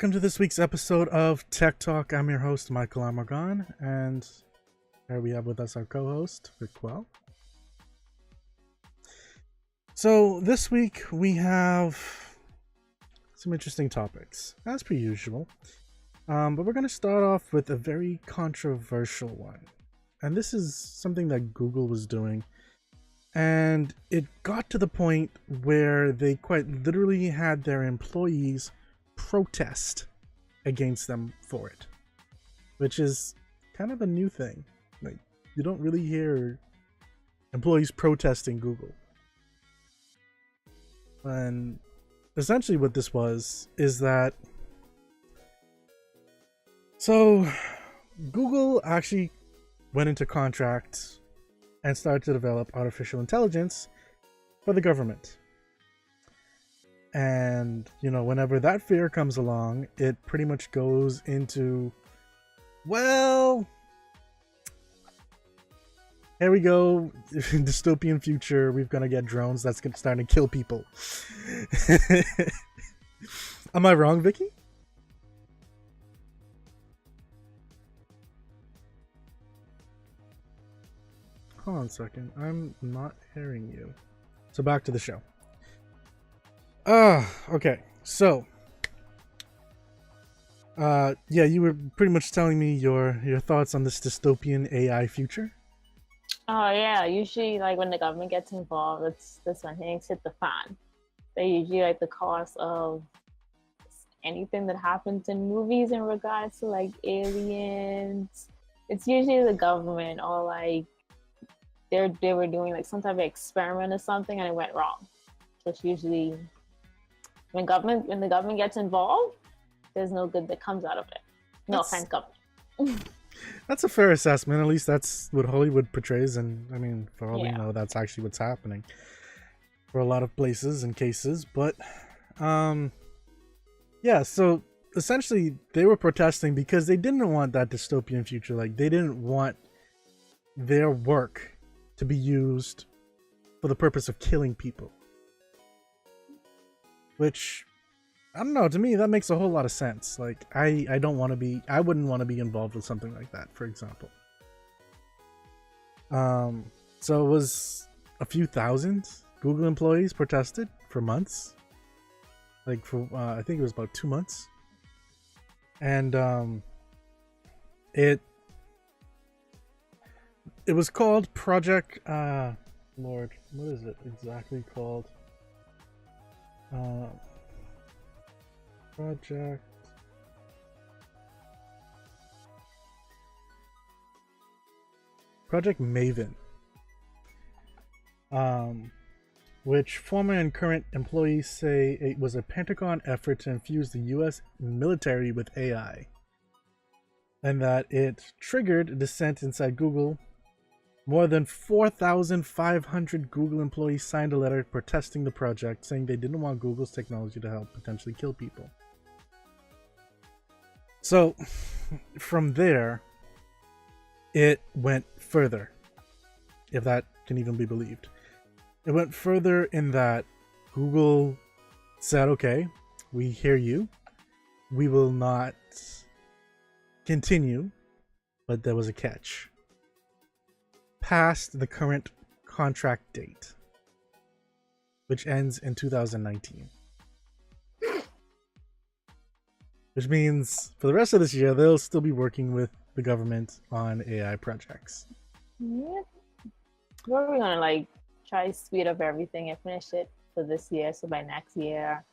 welcome to this week's episode of Tech Talk. I'm your host, Michael Amargon, and here we have with us our co-host, Vicquell. So this week we have some interesting topics, as per usual. But we're going to start off with a very controversial one. And this is something that Google was doing. And it got to the point where they quite literally had their employees protest against them for it. Which is kind of a new thing. Like, you don't really hear employees protesting Google. And essentially what this was is that Google actually went into contract and started to develop artificial intelligence for the government. And, whenever that fear comes along, it pretty much goes into, well, here we go, dystopian future, we're gonna get drones that's gonna start to kill people. Am I wrong, Vicky? Hold on a second, I'm not hearing you. So back to the show. Okay, so yeah, you were pretty much telling me your thoughts on this dystopian AI future. Oh yeah, usually like when the government gets involved, that's when things hit the fan. They usually like the cause of anything that happens in movies in regards to like aliens. It's usually the government or like they were doing like some type of experiment or something and it went wrong. So it's usually when the government gets involved, there's no good that comes out of it. No offense, government. That's a fair assessment. At least that's what Hollywood portrays, and I mean, for all we know, that's actually what's happening for a lot of places and cases. But yeah, so essentially they were protesting because they didn't want that dystopian future. Like, they didn't want their work to be used for the purpose of killing people. Which, I don't know, to me that makes a whole lot of sense. Like, I wouldn't want to be involved with something like that, for example. So it was a few thousand Google employees protested for months. Like, for I think it was about 2 months. And it was called Project Lord, what is it exactly called? Project Maven, which former and current employees say it was a Pentagon effort to infuse the US military with AI, and that it triggered dissent inside Google. More than 4,500 Google employees signed a letter protesting the project, saying they didn't want Google's technology to help potentially kill people. So, from there, it went further, if that can even be believed. It went further in that Google said, okay, we hear you. We will not continue, but there was a catch. Past the current contract date, which ends in 2019. Which means for the rest of this year, they'll still be working with the government on AI projects. Yep. We're gonna like try to speed up everything and finish it for this year. So by next year,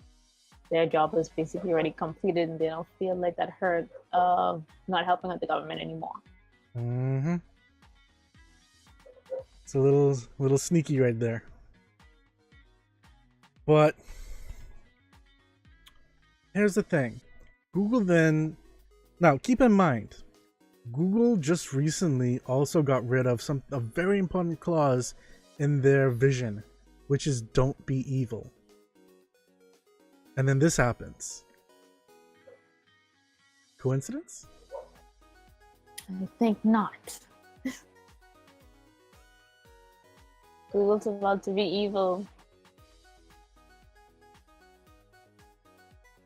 their job is basically already completed and they don't feel like that hurt of not helping out the government anymore. Mm-hmm. It's a little sneaky right there. But here's the thing. Google then... Now, keep in mind, Google just recently also got rid of a very important clause in their vision, which is don't be evil. And then this happens. Coincidence? I think not. Google's about to be evil.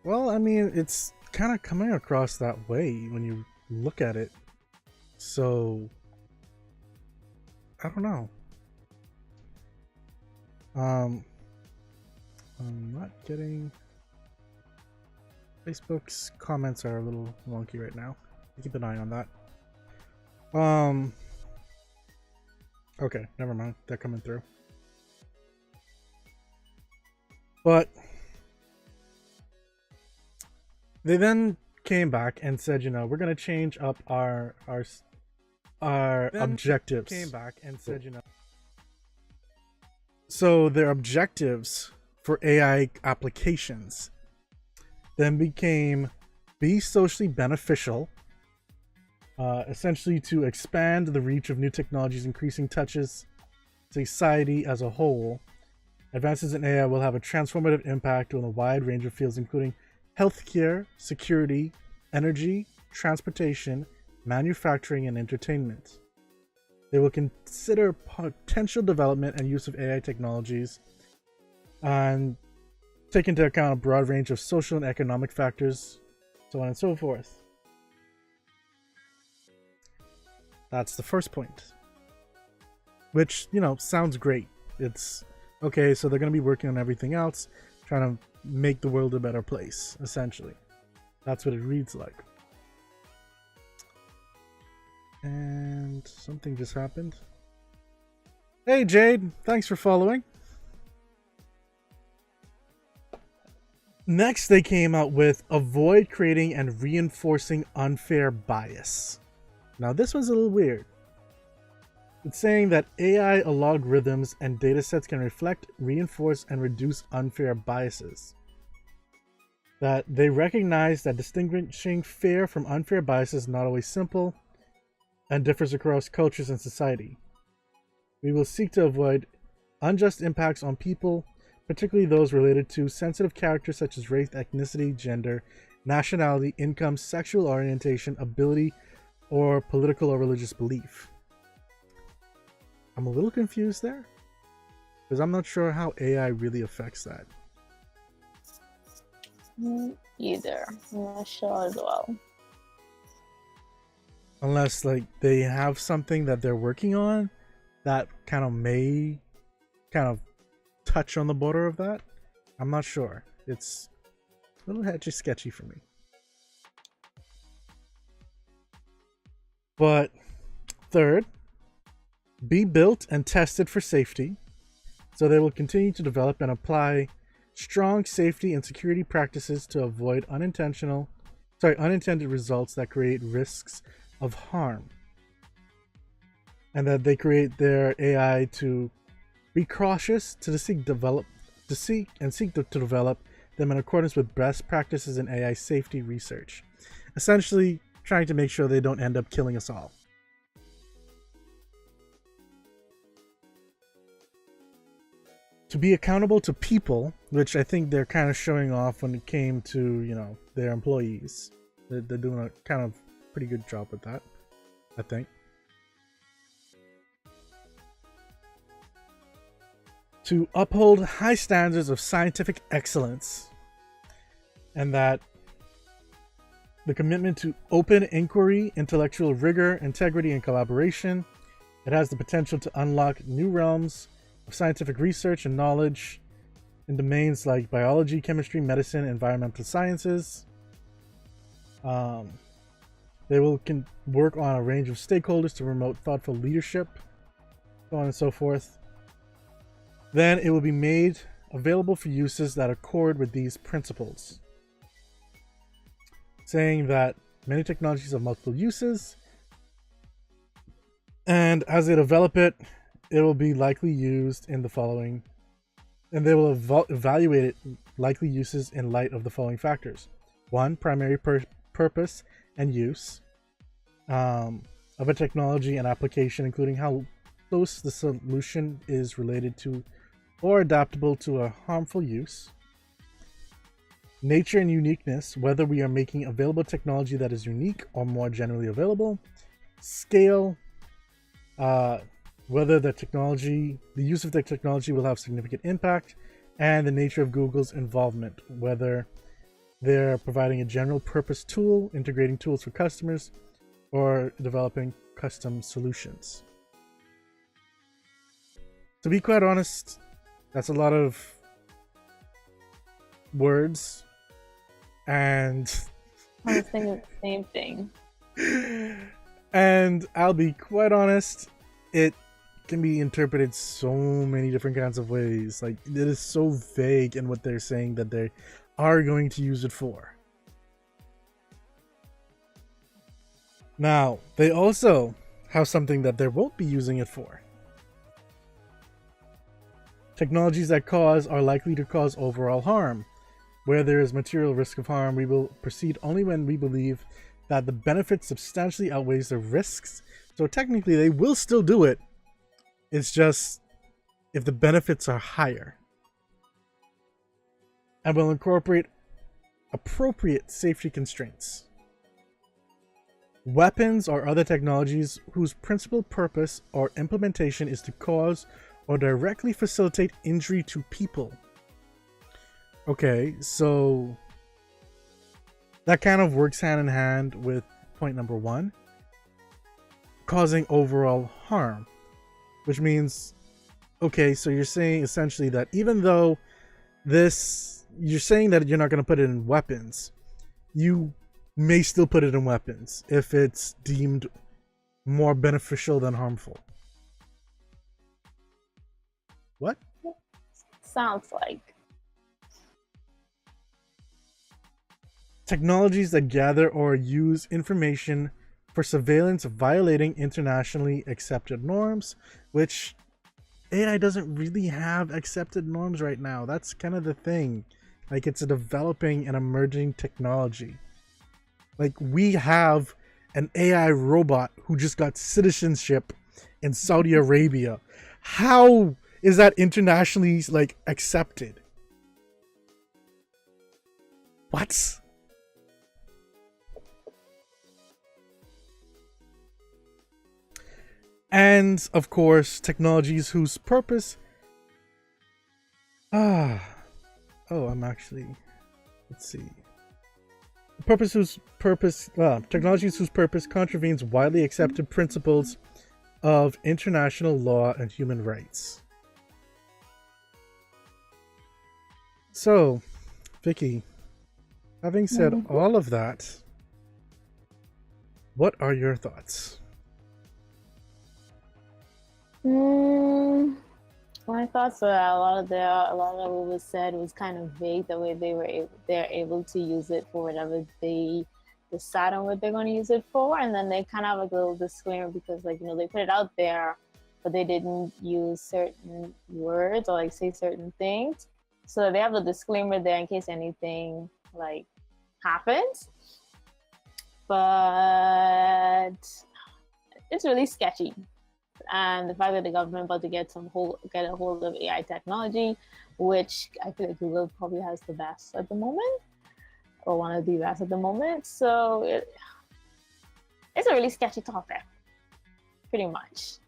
Well, I mean, it's kind of coming across that way when you look at it. So I don't know. I'm not getting. Facebook's comments are a little wonky right now. Keep an eye on that. Okay, never mind. They're coming through. But they then came back and said, we're gonna change up our objectives. Came back and said, So their objectives for AI applications then became be socially beneficial, essentially to expand the reach of new technologies, increasing touches society as a whole. Advances in AI will have a transformative impact on a wide range of fields, including healthcare, security, energy, transportation, manufacturing, and entertainment. They will consider potential development and use of AI technologies and take into account a broad range of social and economic factors, so on and so forth. That's the first point. Which, sounds great. It's okay, so they're going to be working on everything else, trying to make the world a better place, essentially. That's what it reads like. And something just happened. Hey Jade, thanks for following. Next, they came out with avoid creating and reinforcing unfair bias. Now, this one's a little weird. It's saying that AI algorithms and datasets can reflect, reinforce, and reduce unfair biases. That they recognize that distinguishing fair from unfair biases is not always simple and differs across cultures and society. We will seek to avoid unjust impacts on people, particularly those related to sensitive characters such as race, ethnicity, gender, nationality, income, sexual orientation, ability, or political or religious belief. I'm a little confused there, because I'm not sure how AI really affects that. Either. I'm not sure as well. Unless, they have something that they're working on that may touch on the border of that. I'm not sure. It's a little edgy sketchy for me. But third, be built and tested for safety. So they will continue to develop and apply strong safety and security practices to avoid unintended results that create risks of harm. And that they create their AI to be cautious to seek to develop them in accordance with best practices in AI safety research. Essentially, trying to make sure they don't end up killing us all. To be accountable to people, which I think they're kind of showing off when it came to, their employees. They're doing a kind of pretty good job with that, I think. To uphold high standards of scientific excellence, and that the commitment to open inquiry, intellectual rigor, integrity, and collaboration. It has the potential to unlock new realms of scientific research and knowledge in domains like biology, chemistry, medicine, environmental sciences. They will work on a range of stakeholders to promote thoughtful leadership, so on and so forth. Then it will be made available for uses that accord with these principles. Saying that many technologies have multiple uses, and as they develop it, it will be likely used in the following, and they will evaluate it likely uses in light of the following factors. 1, primary purpose and use of a technology and application, including how close the solution is related to or adaptable to a harmful use. Nature and uniqueness, whether we are making available technology that is unique or more generally available. Scale, whether the use of the technology will have significant impact, and the nature of Google's involvement, whether They're providing a general purpose tool, integrating tools for customers, or developing custom solutions. To be quite honest, that's a lot of words, and I was thinking the same thing. and I'll be quite honest, it can be interpreted so many different kinds of ways. Like, it is so vague in what they're saying that they are going to use it for. Now, they also have something that they won't be using it for. Technologies that cause are likely to cause overall harm. Where there is material risk of harm, we will proceed only when we believe that the benefit substantially outweighs the risks. So technically, they will still do it. It's just if the benefits are higher. And will incorporate appropriate safety constraints. Weapons or other technologies whose principal purpose or implementation is to cause or directly facilitate injury to people. Okay, so that kind of works hand in hand with point number 1, causing overall harm, which means, okay, so you're saying essentially that even though you're saying that you're not going to put it in weapons, you may still put it in weapons if it's deemed more beneficial than harmful. What? Sounds like. Technologies that gather or use information for surveillance violating internationally accepted norms, which AI doesn't really have accepted norms right now. That's kind of the thing. Like, it's a developing and emerging technology. Like, we have an AI robot who just got citizenship in Saudi Arabia. How is that internationally, like, accepted? What? And, of course, technologies whose purpose... let's see. Technologies whose purpose contravenes widely accepted principles of international law and human rights. So, Vicky, having said all of that, what are your thoughts? My thoughts were a lot of what was said was kind of vague. The way they're able to use it for whatever they decide on what they're going to use it for, and then they kind of have a little disclaimer because, like, they put it out there, but they didn't use certain words or like say certain things. So they have a disclaimer there in case anything like happens. But it's really sketchy. And the fact that the government about to get a hold of AI technology, which I feel like Google probably has the best at the moment, or one of the best at the moment. So it's a really sketchy topic, pretty much.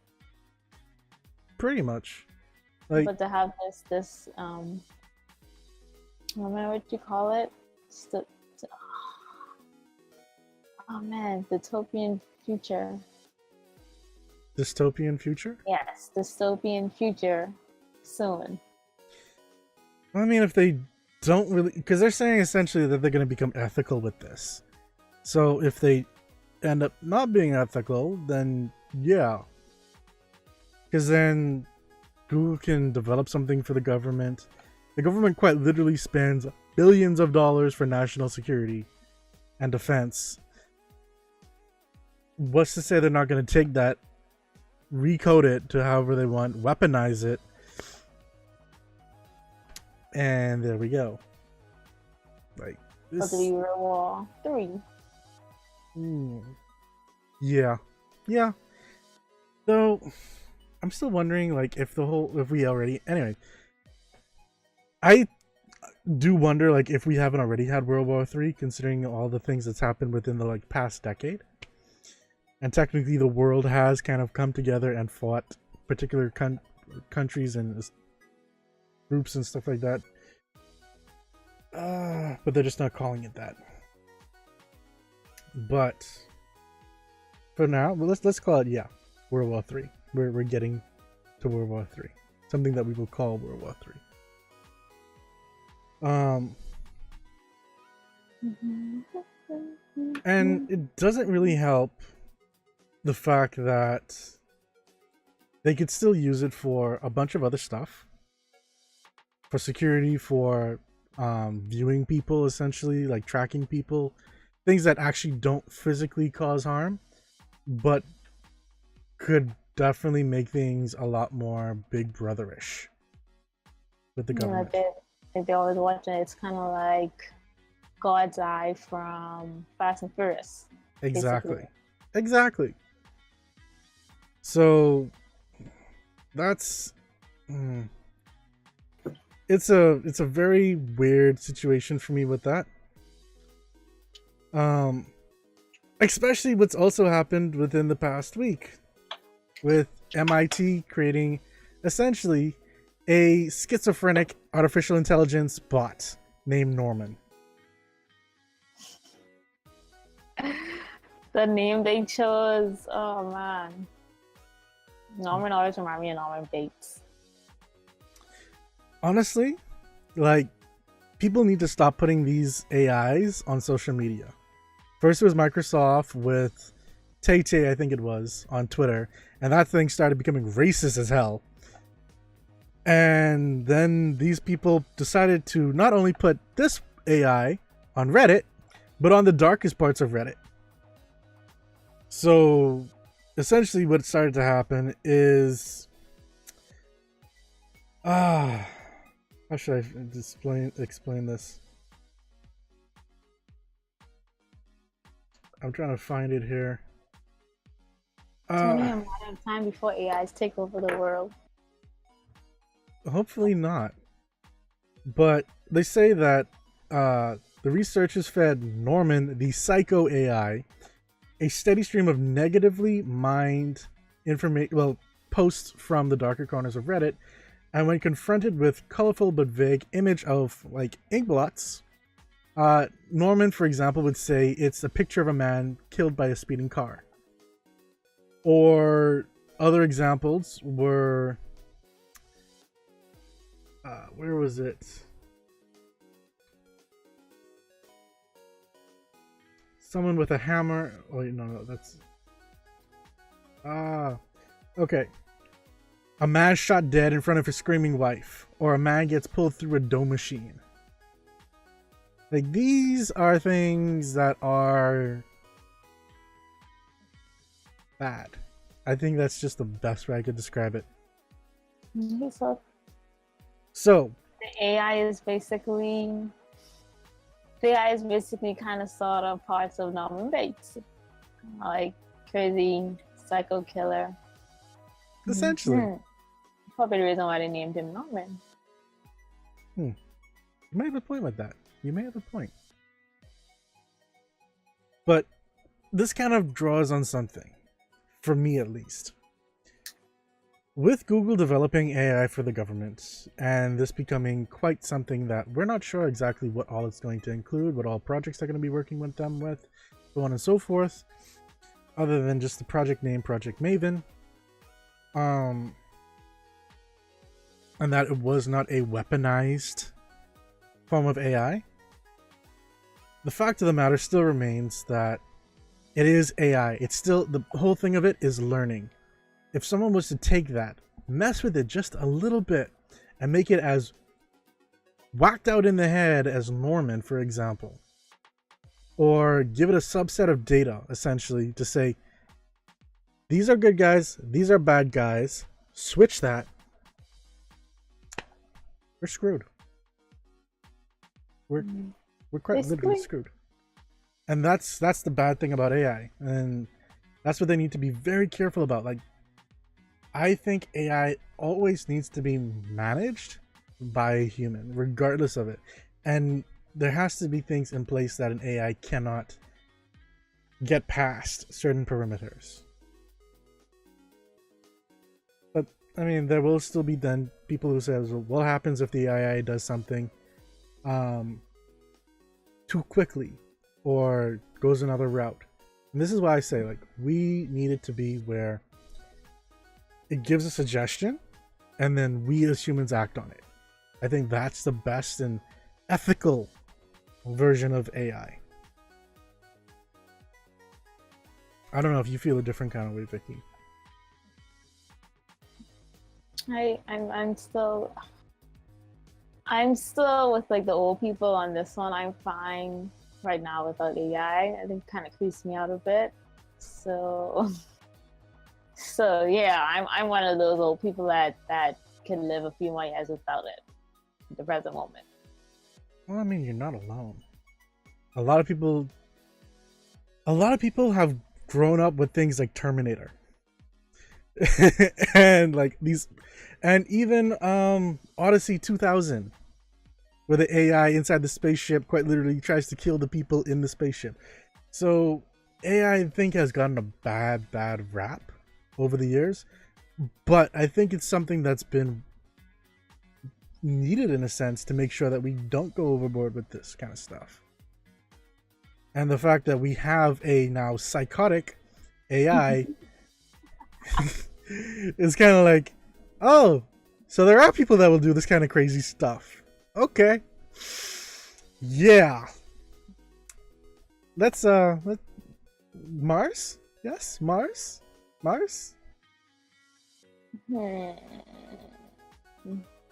Pretty much. Like, but to have this I don't know what you call it. Dystopian future. Dystopian future? Yes, dystopian future soon. I mean, if they don't really... Because they're saying essentially that they're going to become ethical with this. So if they end up not being ethical, then yeah. Because then Google can develop something for the government. The government quite literally spends billions of dollars for national security and defense. What's to say they're not going to take that, recode it to however they want, weaponize it, and there we go. Like this. World War III. Yeah. Though I'm still wondering, like, anyway. I do wonder, like, if we haven't already had World War III, considering all the things that's happened within the past decade. And technically the world has kind of come together and fought particular countries and groups and stuff like that. But they're just not calling it that. But for now, well, let's call it, yeah, World War Three. We're getting to World War Three, something that we will call World War Three. And it doesn't really help the fact that they could still use it for a bunch of other stuff, for security, for viewing people, essentially, like tracking people, things that actually don't physically cause harm, but could definitely make things a lot more Big Brotherish with the government. They're always watching. It's kind of like God's Eye from Fast and Furious. Exactly. Exactly. So that's it's a very weird situation for me with that. Especially what's also happened within the past week with MIT creating essentially a schizophrenic artificial intelligence bot named Norman. The name they chose, oh man. Norman always reminds me of Norman Bates. Honestly, like, people need to stop putting these AIs on social media. First it was Microsoft with Tay, I think it was, on Twitter, and that thing started becoming racist as hell. And then these people decided to not only put this AI on Reddit, but on the darkest parts of Reddit. So essentially what started to happen is how should I explain this? I'm trying to find it here. It's only a matter of time before AIs take over the world. Hopefully not. But they say that the researchers fed Norman, the psycho AI, a steady stream of negatively mined posts from the darker corners of Reddit, and when confronted with colorful but vague image of like ink blots, Norman, for example, would say it's a picture of a man killed by a speeding car. Or other examples were where was it? Someone with a hammer. Oh wait, no, that's okay. A man shot dead in front of his screaming wife, or a man gets pulled through a dough machine. Like, these are things that are bad. I think that's just the best way I could describe it. So the AI is basically kind of sort of parts of Norman Bates, like crazy psycho killer. Essentially. Probably the reason why they named him Norman. You may have a point with that. You may have a point. But this kind of draws on something, for me at least. With Google developing AI for the government, and this becoming quite something that we're not sure exactly what all it's going to include, what all projects are going to be working with them with, so on and so forth, other than just the project name, Project Maven, and that it was not a weaponized form of AI. The fact of the matter still remains that it is AI. It's still, the whole thing of it is learning. If someone was to take that, mess with it just a little bit, and make it as whacked out in the head as Norman, for example, or give it a subset of data, essentially, to say, these are good guys, these are bad guys, switch that, we're screwed. We're quite literally screwed. And that's the bad thing about AI, and that's what they need to be very careful about. Like, I think AI always needs to be managed by a human, regardless of it. And there has to be things in place that an AI cannot get past certain perimeters. But, I mean, there will still be then people who say, well, what happens if the AI does something too quickly or goes another route. And this is why I say, like, we need it to be where it gives a suggestion and then we as humans act on it. I think that's the best and ethical version of AI. I don't know if you feel a different kind of way, Vicky. I'm still with like the old people on this one. I'm fine right now without AI. I think it kind of creeps me out a bit. So yeah, I'm one of those old people that can live a few more years without it at the present moment. Well, I mean, you're not alone. A lot of people have grown up with things like Terminator. And like these, and even Odyssey 2000, where the AI inside the spaceship quite literally tries to kill the people in the spaceship. So AI, I think, has gotten a bad rap over the years, but I think it's something that's been needed in a sense to make sure that we don't go overboard with this kind of stuff. And the fact that we have a now psychotic AI is kind of like, oh, so there are people that will do this kind of crazy stuff. Okay. Yeah. Let's Mars? Yes, Mars? I'm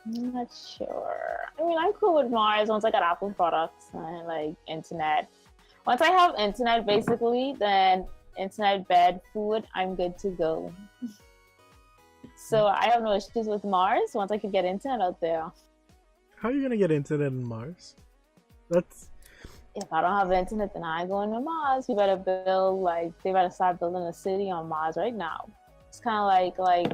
not sure. I mean, I'm cool with Mars once I got Apple products and like internet. Once I have internet, basically, then internet, bed, food, I'm good to go. So I have no issues with Mars once I can get internet out there. How are you gonna get internet in Mars? That's If I don't have internet, then I ain't going to Mars. You better build they better start building a city on Mars right now. It's kind of like,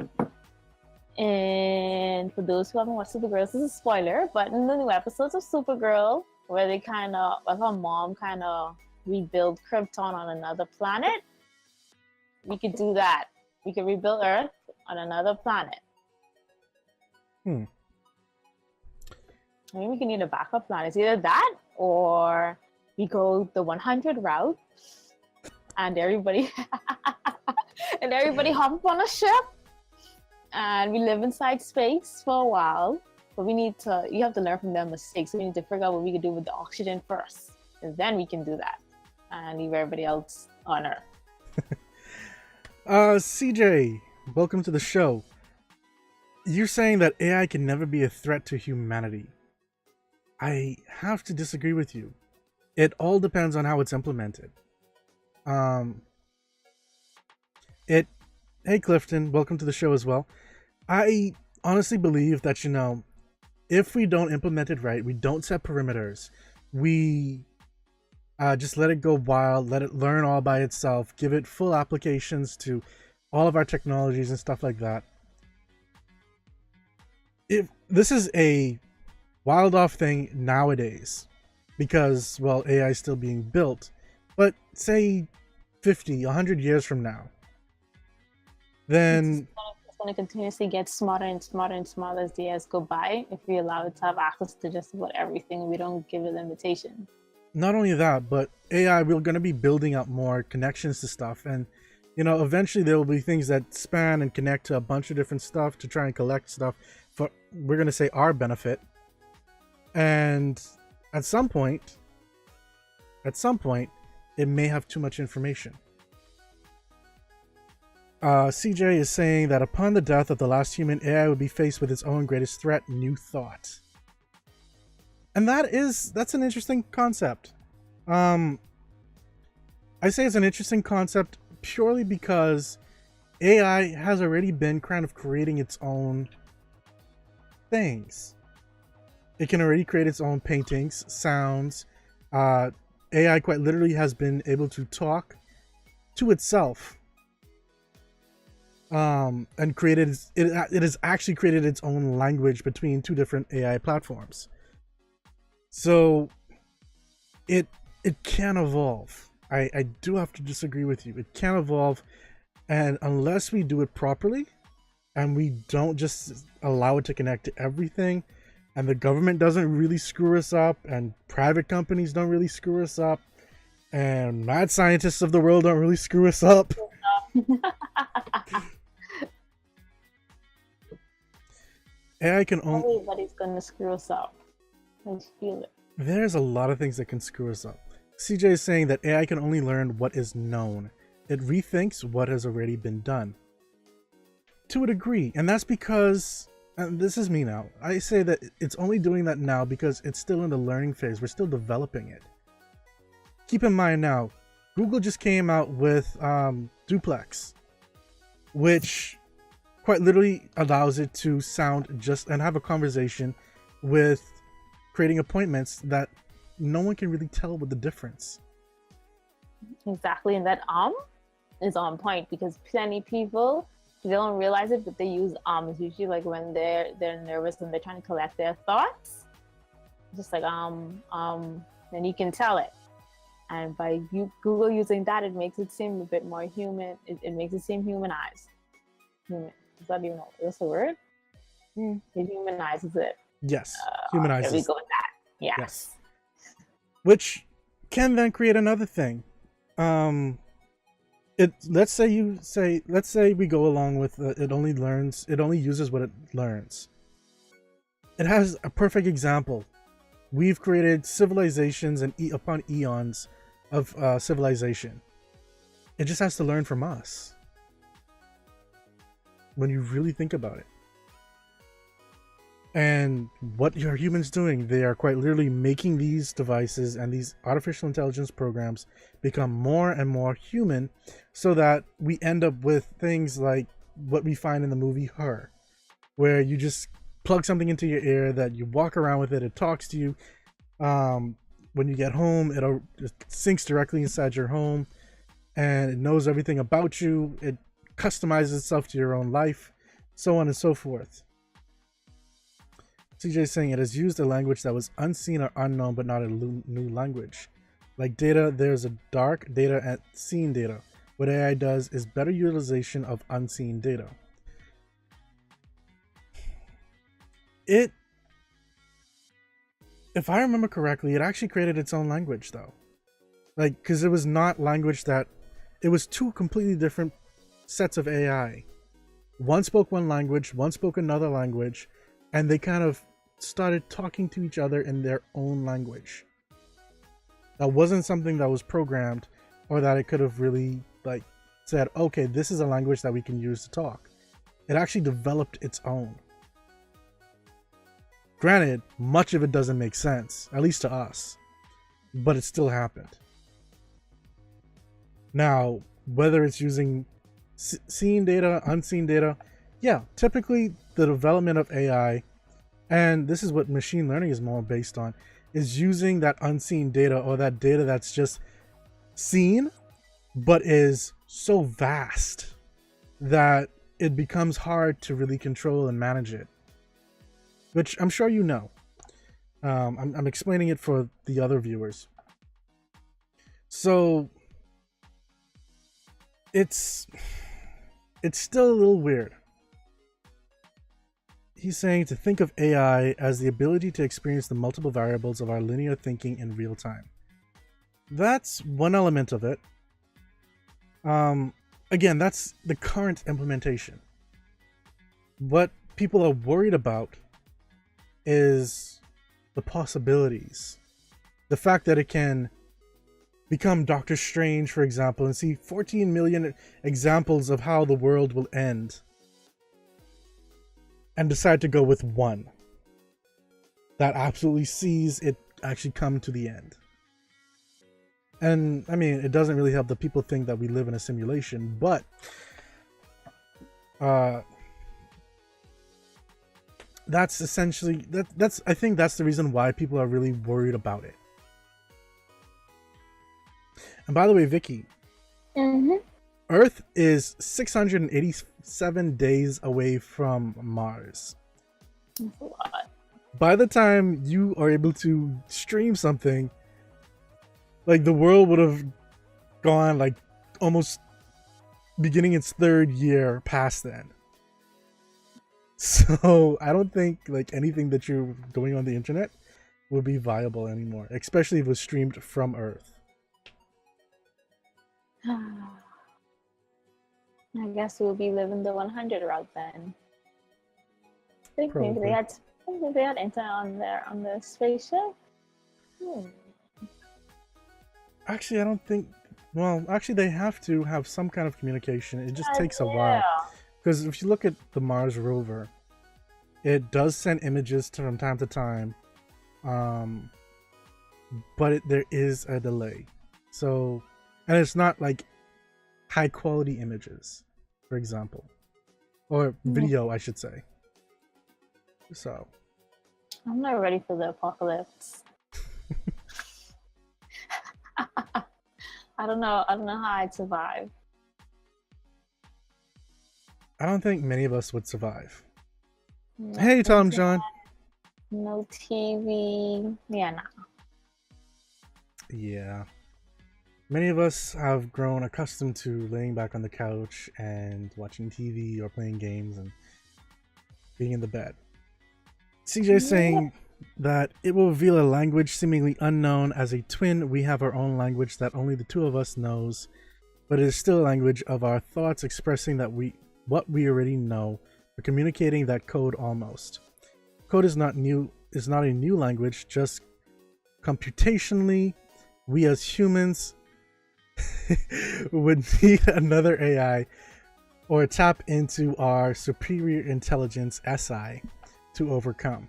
and for those who haven't watched Supergirl, this is a spoiler, but in the new episodes of Supergirl, where they kind of, like her mom kind of rebuild Krypton on another planet, we could do that. We could rebuild Earth on another planet. I mean, we can need a backup plan. It's either that or we go the 100 route and everybody hop on a ship and we live inside space for a while. But you have to learn from their mistakes. So we need to figure out what we can do with the oxygen first. And then we can do that and leave everybody else on Earth. CJ, welcome to the show. You're saying that AI can never be a threat to humanity. I have to disagree with you. It all depends on how it's implemented. Hey Clifton, welcome to the show as well. I honestly believe that, if we don't implement it right, we don't set perimeters, we just let it go wild, let it learn all by itself, give it full applications to all of our technologies and stuff like that. If this is a wild off thing nowadays, because, well, AI is still being built, but say 50, 100 years from now, then it's going to continuously get smarter and smarter and smarter as the years go by if we allow it to have access to just about everything and we don't give it limitations. Not only that, but AI, we're going to be building up more connections to stuff, and eventually there will be things that span and connect to a bunch of different stuff to try and collect stuff for, we're going to say, our benefit. And at some point it may have too much information. CJ is saying that upon the death of the last human, AI would be faced with its own greatest threat, new thought. And that's an interesting concept. I say it's an interesting concept purely because AI has already been kind of creating its own things. It can already create its own paintings, sounds. AI quite literally has been able to talk to itself. And it has actually created its own language between two different AI platforms. So it can evolve. I do have to disagree with you. It can evolve, and unless we do it properly and we don't just allow it to connect to everything and the government doesn't really screw us up, and private companies don't really screw us up, and mad scientists of the world don't really screw us up. AI can only... Everybody's gonna screw us up. I just feel it. There's a lot of things that can screw us up. CJ is saying that AI can only learn what is known. It rethinks what has already been done. To a degree, and that's because, and this is me now, I say that it's only doing that now because it's still in the learning phase. We're still developing it. Keep in mind now, Google just came out with Duplex, which quite literally allows it to sound just and have a conversation with creating appointments that no one can really tell with the difference. Exactly, and that is on point because plenty people, they don't realize it, but they use it's usually like when they're nervous and they're trying to collect their thoughts, just like then you can tell it. And by Google using that, it makes it seem a bit more human. It makes it seem humanized. Human. Is that even what's the word? It humanizes it. Yes, humanizes. There we go with that. Yes. Which can then create another thing. Let's say we go along with it only uses what it learns. It has a perfect example. We've created civilizations and upon eons of civilization. It just has to learn from us. When you really think about it. And what are humans doing? They are quite literally making these devices and these artificial intelligence programs become more and more human so that we end up with things like what we find in the movie Her, where you just plug something into your ear that you walk around with it, it talks to you. When you get home, it syncs directly inside your home and it knows everything about you. It customizes itself to your own life, so on and so forth. CJ is saying it has used a language that was unseen or unknown, but not a new language. Like data, there's a dark data and seen data. What AI does is better utilization of unseen data. If I remember correctly, it actually created its own language though. Like, because it was not language that, it was two completely different sets of AI. One spoke one language, one spoke another language, and they kind of started talking to each other in their own language. That wasn't something that was programmed or that it could have really like said, okay, this is a language that we can use to talk. It actually developed its own. Granted, much of it doesn't make sense, at least to us, but it still happened. Now, whether it's using seen data, unseen data, yeah, typically the development of AI, and this is what machine learning is more based on, is using that unseen data or that data that's just seen, but is so vast that it becomes hard to really control and manage it. Which I'm sure you know. I'm explaining it for the other viewers. So it's still a little weird. He's saying to think of AI as the ability to experience the multiple variables of our linear thinking in real time. That's one element of it. Again, that's the current implementation. What people are worried about is the possibilities. The fact that it can become Doctor Strange, for example, and see 14 million examples of how the world will end, and decide to go with one that absolutely sees it actually come to the end. And I mean, it doesn't really help that people think that we live in a simulation, but that's essentially that's I think that's the reason why people are really worried about it. And by the way, Vicky, Earth is 687 days away from Mars. That's a lot. By the time you are able to stream something, like the world would have gone like almost beginning its third year past then. So I don't think like anything that you're doing on the internet will be viable anymore, especially if it was streamed from Earth. I guess we'll be living the 100 route then. Think maybe Probably. they had internet on the spaceship. Actually, I don't think. Well, actually, they have to have some kind of communication. It just takes a while. Yeah. Because if you look at the Mars rover, it does send images from time to time, but there is a delay. So, and it's not like high quality images, for example, or video, I should say. So, I'm not ready for the apocalypse. I don't know how I'd survive. I don't think many of us would survive. No Hey, Tom internet, John. no TV. Yeah, nah. Yeah. Many of us have grown accustomed to laying back on the couch and watching TV or playing games and being in the bed. CJ saying that it will reveal a language seemingly unknown. As a twin, we have our own language that only the two of us knows, but it is still a language of our thoughts expressing what we already know, or communicating that code almost. Code is not a new language, just computationally we as humans would need another AI or tap into our superior intelligence SI to overcome.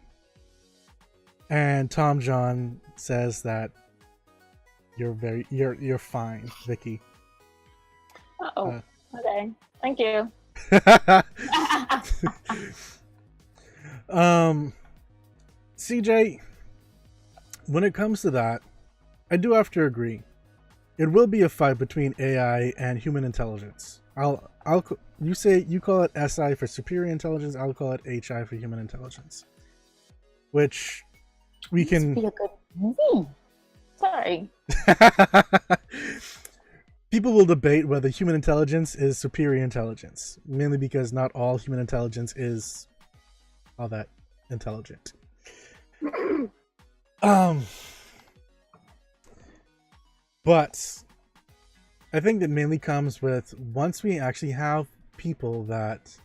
And Tom John says that you're fine, Vicky. Okay. Thank you. CJ, when it comes to that, I do have to agree. It will be a fight between AI and human intelligence. You call it SI for superior intelligence. I'll call it HI for human intelligence. Which we can be a good movie. Sorry. People will debate whether human intelligence is superior intelligence, mainly because not all human intelligence is all that intelligent. But I think that mainly comes with once we actually have people that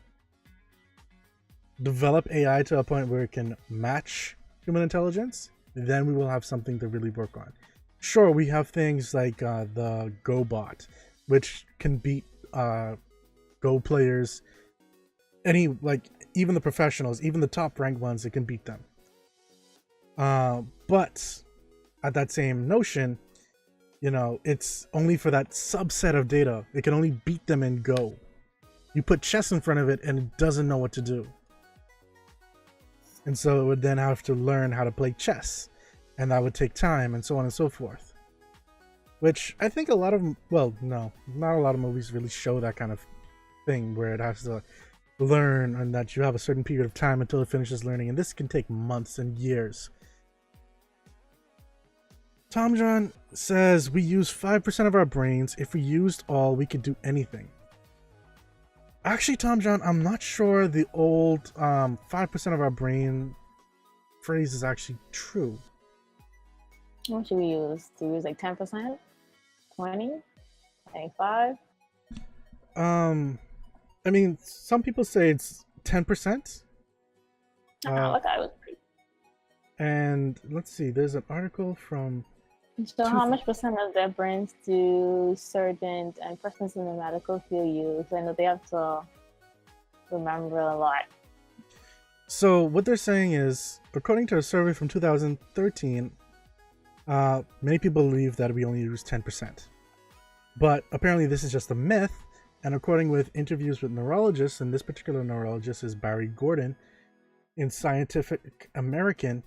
develop AI to a point where it can match human intelligence, then we will have something to really work on. Sure, we have things like the Go bot, which can beat Go players. Even the professionals, even the top ranked ones, it can beat them. But at that same notion, it's only for that subset of data. It can only beat them in Go. You put chess in front of it and it doesn't know what to do. And so it would then have to learn how to play chess. And that would take time and so on and so forth. Which I think not a lot of movies really show that kind of thing where it has to learn and that you have a certain period of time until it finishes learning. And this can take months and years. Tom John says we use 5% of our brains. If we used all, we could do anything. Actually, Tom John, I'm not sure the old 5% of our brain phrase is actually true. What should we use? Do we use like 10%? 20? 25? I mean, some people say it's 10%. Okay. And let's see, there's an article from... So how much percent of their brains do surgeons and persons in the medical field use? I know they have to remember a lot. So what they're saying is, according to a survey from 2013, many people believe that we only use 10%. But apparently this is just a myth, and according with interviews with neurologists, and this particular neurologist is Barry Gordon, in Scientific American,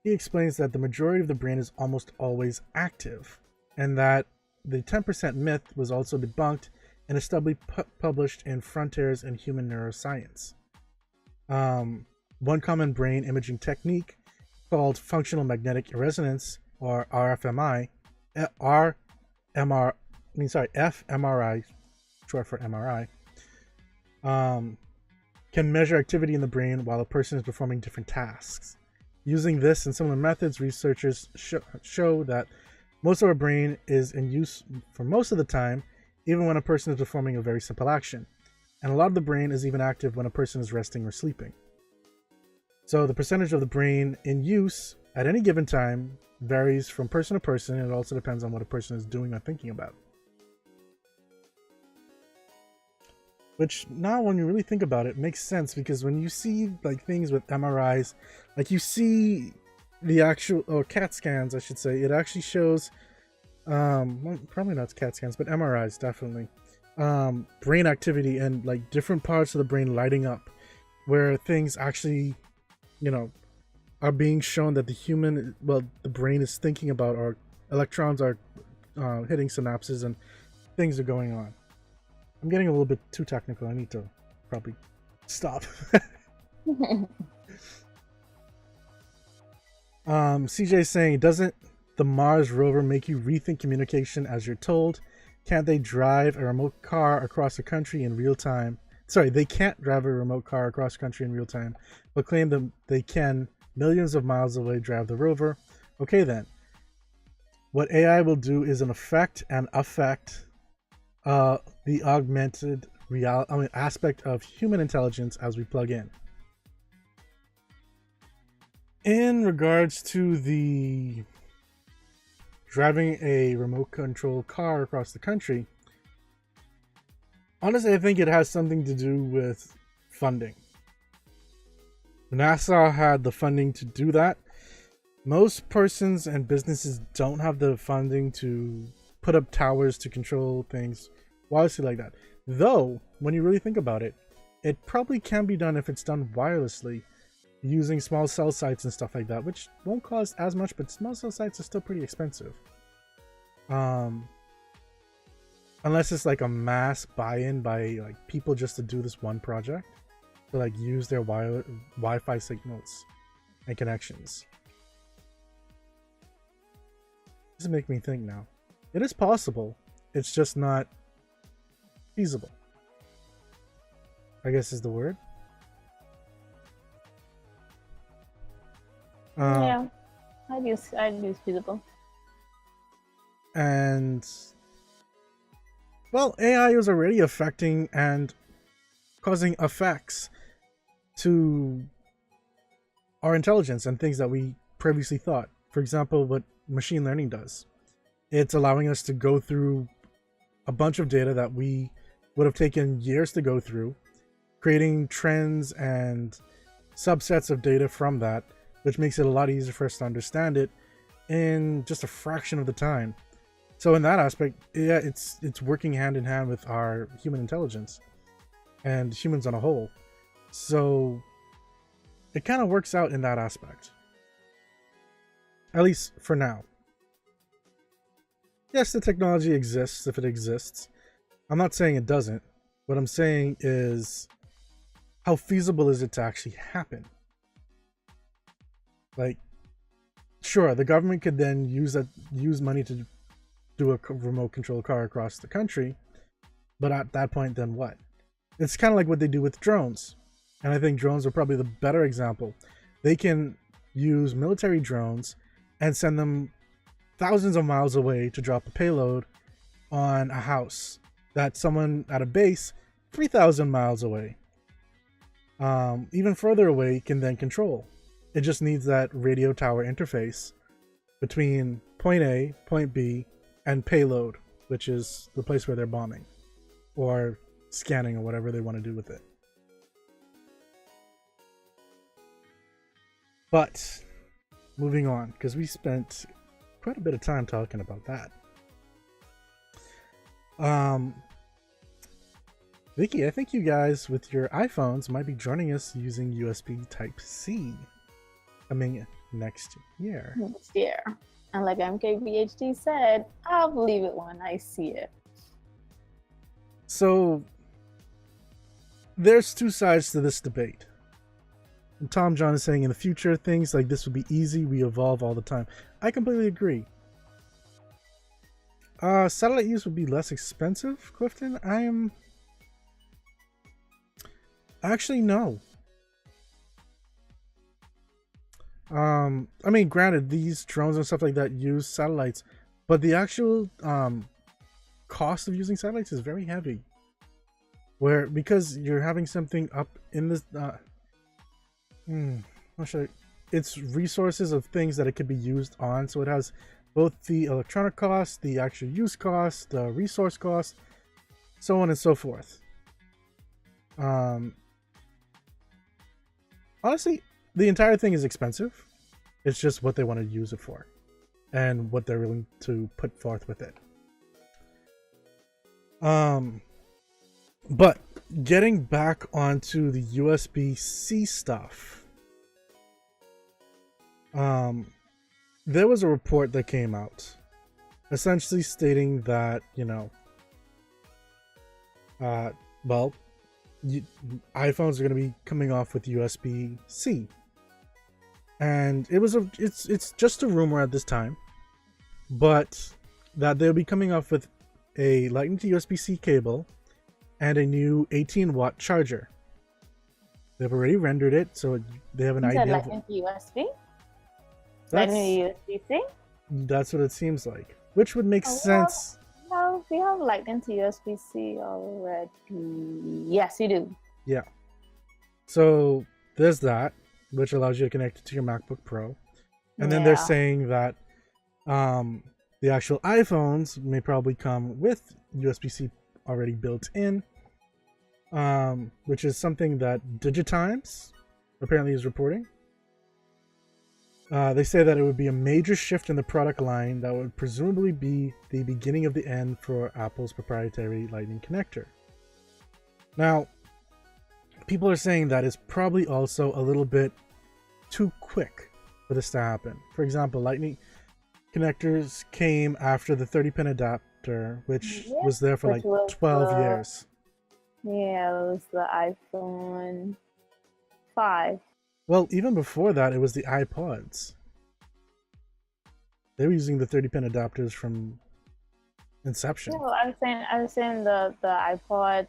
he explains that the majority of the brain is almost always active, and that the 10% myth was also debunked in a study published in Frontiers in Human Neuroscience. One common brain imaging technique called functional magnetic resonance, or RFMI, fMRI, short for MRI, can measure activity in the brain while a person is performing different tasks. Using this and similar methods, researchers show that most of our brain is in use for most of the time, even when a person is performing a very simple action. And a lot of the brain is even active when a person is resting or sleeping. So the percentage of the brain in use at any given time varies from person to person, and it also depends on what a person is doing or thinking about. Which now, when you really think about it, makes sense, because when you see like things with MRIs, like you see the actual, or CAT scans, I should say, it actually shows, well, probably not CAT scans, but MRIs definitely, brain activity and like different parts of the brain lighting up, where things actually, you know, are being shown that the brain is thinking about, or electrons are hitting synapses and things are going on. I'm getting a little bit too technical. I need to probably stop. CJ saying, doesn't the Mars rover make you rethink communication as you're told? Can't they drive a remote car across the country in real time? Sorry, they can't drive a remote car across the country in real time, but claim that they can millions of miles away drive the rover. Okay then. What AI will do is affect the augmented aspect of human intelligence as we plug in. In regards to the driving a remote control car across the country, honestly, I think it has something to do with funding. NASA had the funding to do that. Most persons and businesses don't have the funding to put up towers to control things wirelessly like that. Though, when you really think about it, it probably can be done if it's done wirelessly, using small cell sites and stuff like that, which won't cost as much, but small cell sites are still pretty expensive. Unless it's like a mass buy-in by like people just to do this one project, to like use their Wi-Fi signals and connections. This is making me think now. It is possible. It's just not feasible, I guess is the word. Yeah, I'd use feasible. And well, AI is already affecting and causing effects to our intelligence and things that we previously thought. For example, what machine learning does. It's allowing us to go through a bunch of data that we would have taken years to go through, creating trends and subsets of data from that, which makes it a lot easier for us to understand it in just a fraction of the time. So in that aspect, yeah, it's working hand in hand with our human intelligence and humans on a whole. So it kind of works out in that aspect, at least for now. Yes, the technology exists if it exists. I'm not saying it doesn't. What I'm saying is, how feasible is it to actually happen? Like, sure, the government could then use money to do a remote control car across the country, but at that point, then what? It's kind of like what they do with drones, and I think drones are probably the better example. They can use military drones and send them thousands of miles away to drop a payload on a house that someone at a base 3,000 miles away, even further away, can then control. It just needs that radio tower interface between point A, point B, and payload, which is the place where they're bombing or scanning or whatever they want to do with it. But moving on, because we spent quite a bit of time talking about that. Vicky, I think you guys with your iPhones might be joining us using USB Type-C coming next year. Next year. And like MKBHD said, I'll believe it when I see it. So there's two sides to this debate. And Tom John is saying in the future things like this would be easy, we evolve all the time. I completely agree. Satellite use would be less expensive, Clifton. Actually, no. I mean, granted, these drones and stuff like that use satellites, but the actual cost of using satellites is very heavy. Where because you're having something up in this, how should I? It's resources of things that it could be used on, so it has both the electronic cost, the actual use cost, the resource cost, so on and so forth. Honestly, the entire thing is expensive. It's just what they want to use it for and what they're willing to put forth with it. But getting back onto the USB-C stuff, there was a report that came out essentially stating that, well, iPhones are going to be coming off with USB-C, and it's just a rumor at this time, but that they'll be coming off with a Lightning to USB-C cable and a new 18-watt charger. They've already rendered it, so they have an idea. Lightning to USB. Lightning to USB-C. That's what it seems like, which would make sense. We have Lightning to USB-C already. Yes, you do. Yeah. So there's that, which allows you to connect it to your MacBook Pro. And then they're saying that the actual iPhones may probably come with USB-C already built in, which is something that Digitimes apparently is reporting. They say that it would be a major shift in the product line that would presumably be the beginning of the end for Apple's proprietary Lightning connector. Now, people are saying that it's probably also a little bit too quick for this to happen. For example, Lightning connectors came after the 30-pin adapter, which was there for like 12 years. Yeah, it was the iPhone 5. Well, even before that, it was the iPods. They were using the 30-pin adapters from inception. No, I was saying the iPod.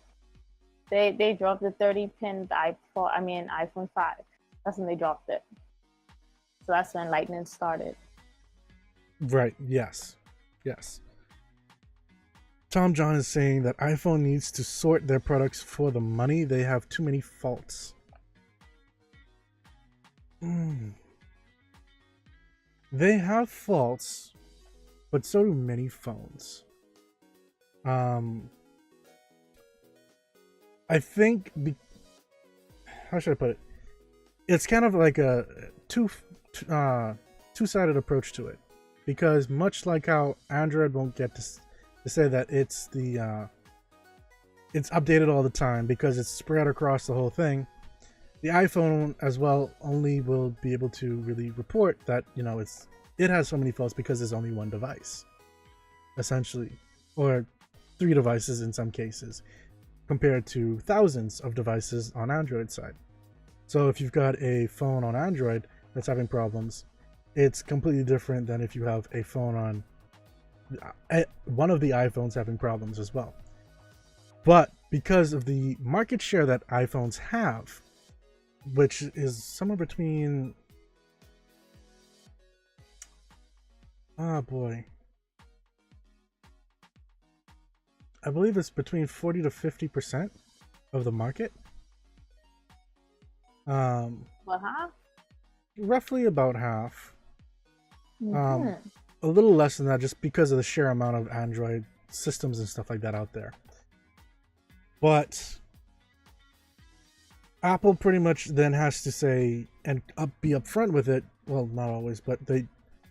They dropped the 30-pin iPhone 5. That's when they dropped it. So that's when Lightning started. Right. Yes. Tom John is saying that iPhone needs to sort their products for the money. They have too many faults. They have faults, but so do many phones. I think how should I put it? It's kind of like a two-sided approach to it, because much like how Android won't get to say that it's updated all the time because it's spread across the whole thing. The iPhone as well only will be able to really report that it has so many faults because there's only one device, essentially, or 3 devices in some cases, compared to thousands of devices on Android side. So if you've got a phone on Android that's having problems, it's completely different than if you have a phone on one of the iPhones having problems as well. But because of the market share that iPhones have, which is somewhere between I believe it's between 40 to 50% of the market. Roughly about half. A little less than that, just because of the sheer amount of Android systems and stuff like that out there. But Apple pretty much then has to say and be upfront with it. Well, not always, but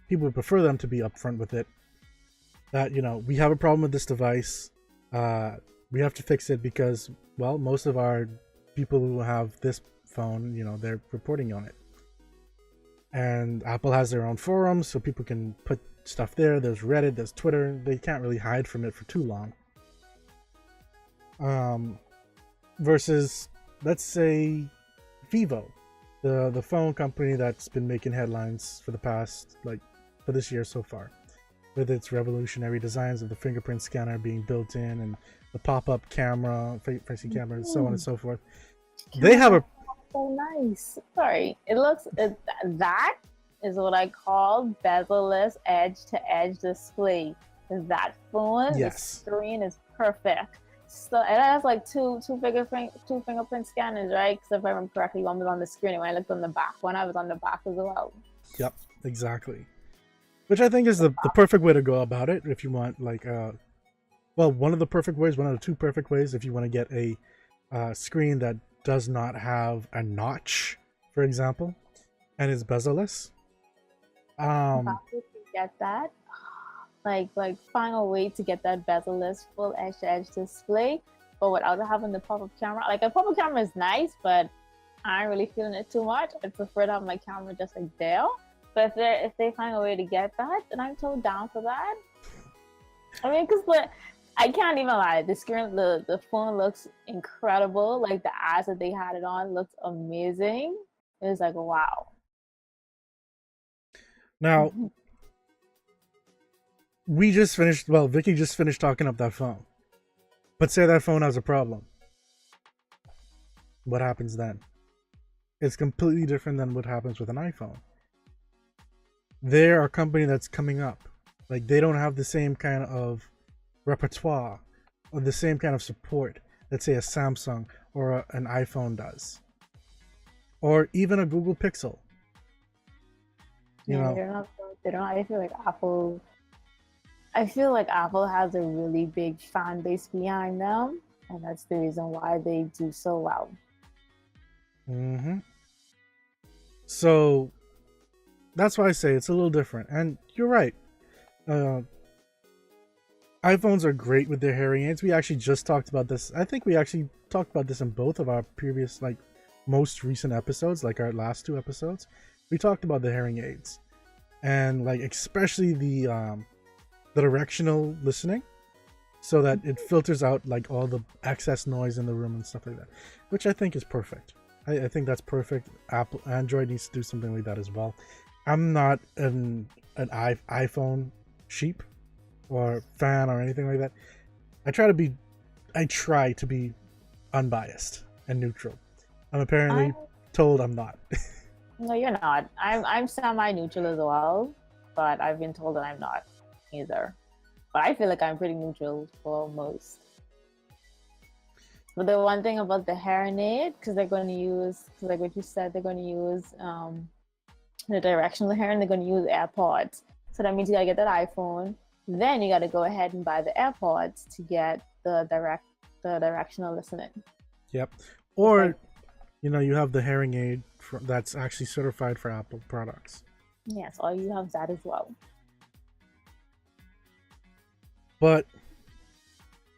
people would prefer them to be upfront with it. That we have a problem with this device. We have to fix it because, well, most of our people who have this phone, they're reporting on it. And Apple has their own forums, so people can put stuff there. There's Reddit, there's Twitter. They can't really hide from it for too long. Versus, let's say, Vivo, the phone company that's been making headlines for the past, for this year so far, with its revolutionary designs of the fingerprint scanner being built in and the pop-up camera, facing camera, and so on and so forth. They have a So nice. Sorry, that is what I call bezel-less edge-to-edge display. That phone, the yes. screen is perfect. So it has like two fingerprint scanners, right? Because if I remember correctly, one was on the screen, and when I looked on the back, one I was on the back as well. Yep, exactly. Which I think is the perfect way to go about it if you want like well, one of the perfect ways, one of the two perfect ways if you want to get a screen that does not have a notch, for example, and is bezel-less. If I could get that, like find a way to get that bezel-less full edge-to-edge display, but without having the pop-up camera. Like a pop-up camera is nice, but I ain't really feeling it too much. I prefer to have my camera just like there. But if they find a way to get that, then I'm so down for that. I mean, because I can't even lie. The screen, the phone looks incredible. Like the ads that they had it on looked amazing. It was like wow. Now, we just finished. Well, Vicky just finished talking up that phone. But say that phone has a problem. What happens then? It's completely different than what happens with an iPhone. They're a company that's coming up. Like they don't have the same kind of repertoire or the same kind of support that say a Samsung or an iPhone does, or even a Google Pixel. You know, They don't. I feel like Apple. I feel like Apple has a really big fan base behind them, and that's the reason why they do so well. Mm-hmm. So that's why I say it's a little different. And you're right. iPhones are great with their hearing aids. We actually just talked about this. I think we actually talked about this in both of our previous, like, most recent episodes, like our last two episodes. We talked about the hearing aids, and like especially the directional listening, so that it filters out like all the excess noise in the room and stuff like that, which I think is perfect. I think that's perfect. Android needs to do something like that as well. I'm not an iPhone sheep or fan or anything like that. I try to be unbiased and neutral. I'm apparently told I'm not. No, you're not. I'm semi-neutral as well, but I've been told that I'm not either. But I feel like I'm pretty neutral for most. But the one thing about the hearing aid, because they're going to use, because like what you said, they're going to use the directional hearing, they're going to use AirPods. So that means you got to get that iPhone. Then you got to go ahead and buy the AirPods to get the directional listening. Yep. Or, you have the hearing aid that's actually certified for Apple products. Yes, or you have that as well. But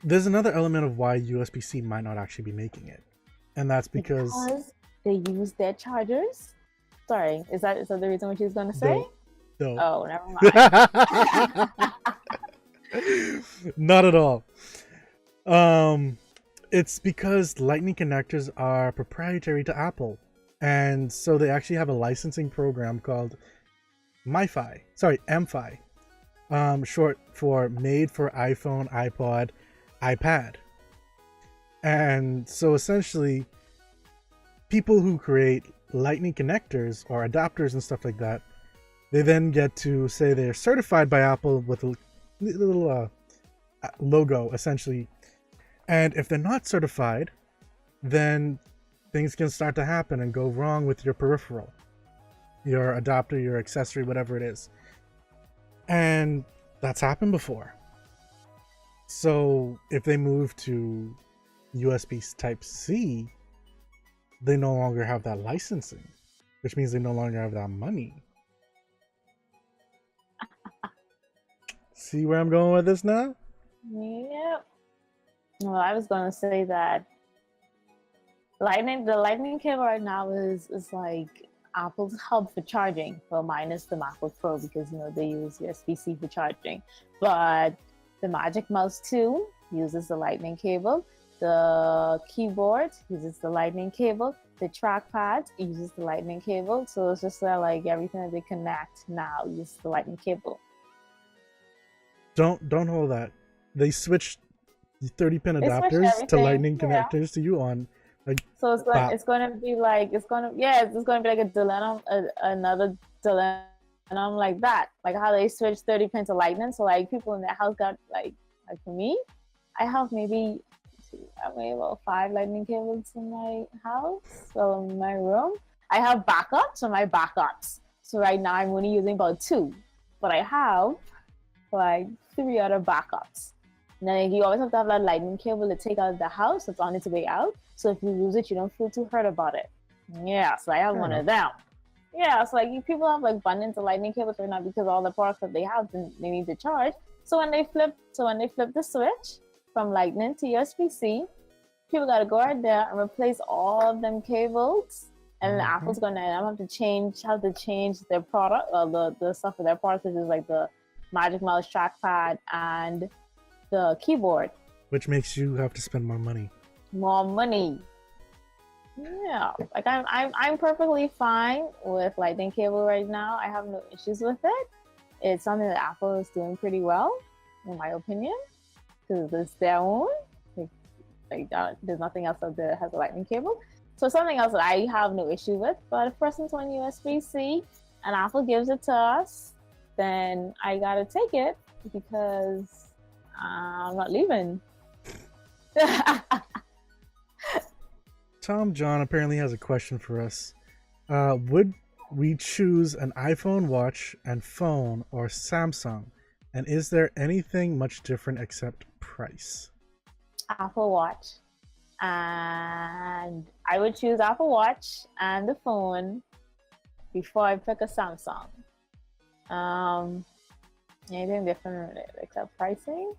there's another element of why USB-C might not actually be making it. And that's because they use their chargers. Sorry, is that the reason what you was going to say? No. Oh, never mind. Not at all. It's because Lightning connectors are proprietary to Apple. And so they actually have a licensing program called MiFi. Sorry, MFi. Short for Made for iPhone, iPod, iPad. And so essentially, people who create Lightning connectors or adapters and stuff like that, they then get to say they're certified by Apple with a little logo, essentially. And if they're not certified, then things can start to happen and go wrong with your peripheral, your adapter, your accessory, whatever it is. And that's happened before. So if they move to USB Type-C, they no longer have that licensing, which means they no longer have that money. See where I'm going with this now? Yep. Well, I was going to say that the lightning cable right now is like Apple's hub for charging, well, minus the MacBook Pro because they use USB-C for charging. But the Magic Mouse 2 uses the lightning cable. The keyboard uses the lightning cable. The trackpad uses the lightning cable. So it's just like everything that they connect now uses the lightning cable. Don't hold that. They switched 30-pin adapters to lightning connectors to you on Like, So it's going to be like it's going to be like a dilemma, another dilemma like that, like how they switched 30 pins to lightning. So like people in their house got like for me, I have maybe about 5 lightning cables in my house. So in my room, I have backups on my backups. So right now I'm only using about 2, but I have like 3 other backups. And then you always have to have that lightning cable to take out of the house. It's on its way out. So if you lose it, you don't feel too hurt about it. Yeah, so I have one of them. Yeah, so like people have like abundance of lightning cables right now because all the products that they have, they need to charge. So when they flip the switch from lightning to USB-C, people gotta go right there and replace all of them cables. And Apple's gonna have to change their product, the stuff for their products, which is like the Magic Mouse trackpad and the keyboard. Which makes you have to spend more money. More money. Yeah, like I'm perfectly fine with lightning cable right now. I have no issues with it. It's something that Apple is doing pretty well, in my opinion, because it's their own. There's nothing else out there that has a lightning cable. So something else that I have no issue with. But if person's on USB-C and Apple gives it to us, then I gotta take it because I'm not leaving. Tom John apparently has a question for us. Would we choose an iPhone watch and phone or Samsung? And is there anything much different except price? Apple Watch. And I would choose Apple Watch and the phone before I pick a Samsung. Anything different except pricing?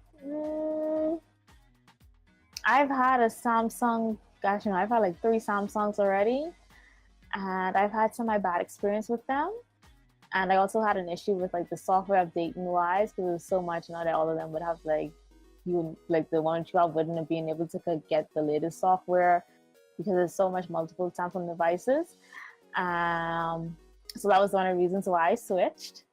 I've had a Samsung, I've had like 3 Samsungs already, and I've had some of my bad experience with them. And I also had an issue with like the software updating wise, because there's so much now that all of them would have the one you have wouldn't have been able to get the latest software because there's so much multiple Samsung devices. So that was one of the reasons why I switched.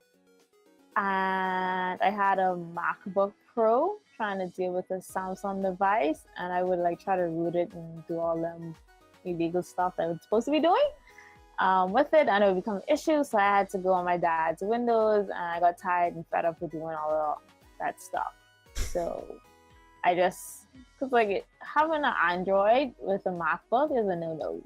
And I had a MacBook Pro trying to deal with a Samsung device, and I would like try to root it and do all them illegal stuff that I was supposed to be doing with it, and it would become an issue. So I had to go on my dad's Windows, and I got tired and fed up with doing all of that stuff. So I just, cause like having an Android with a MacBook is a no-no.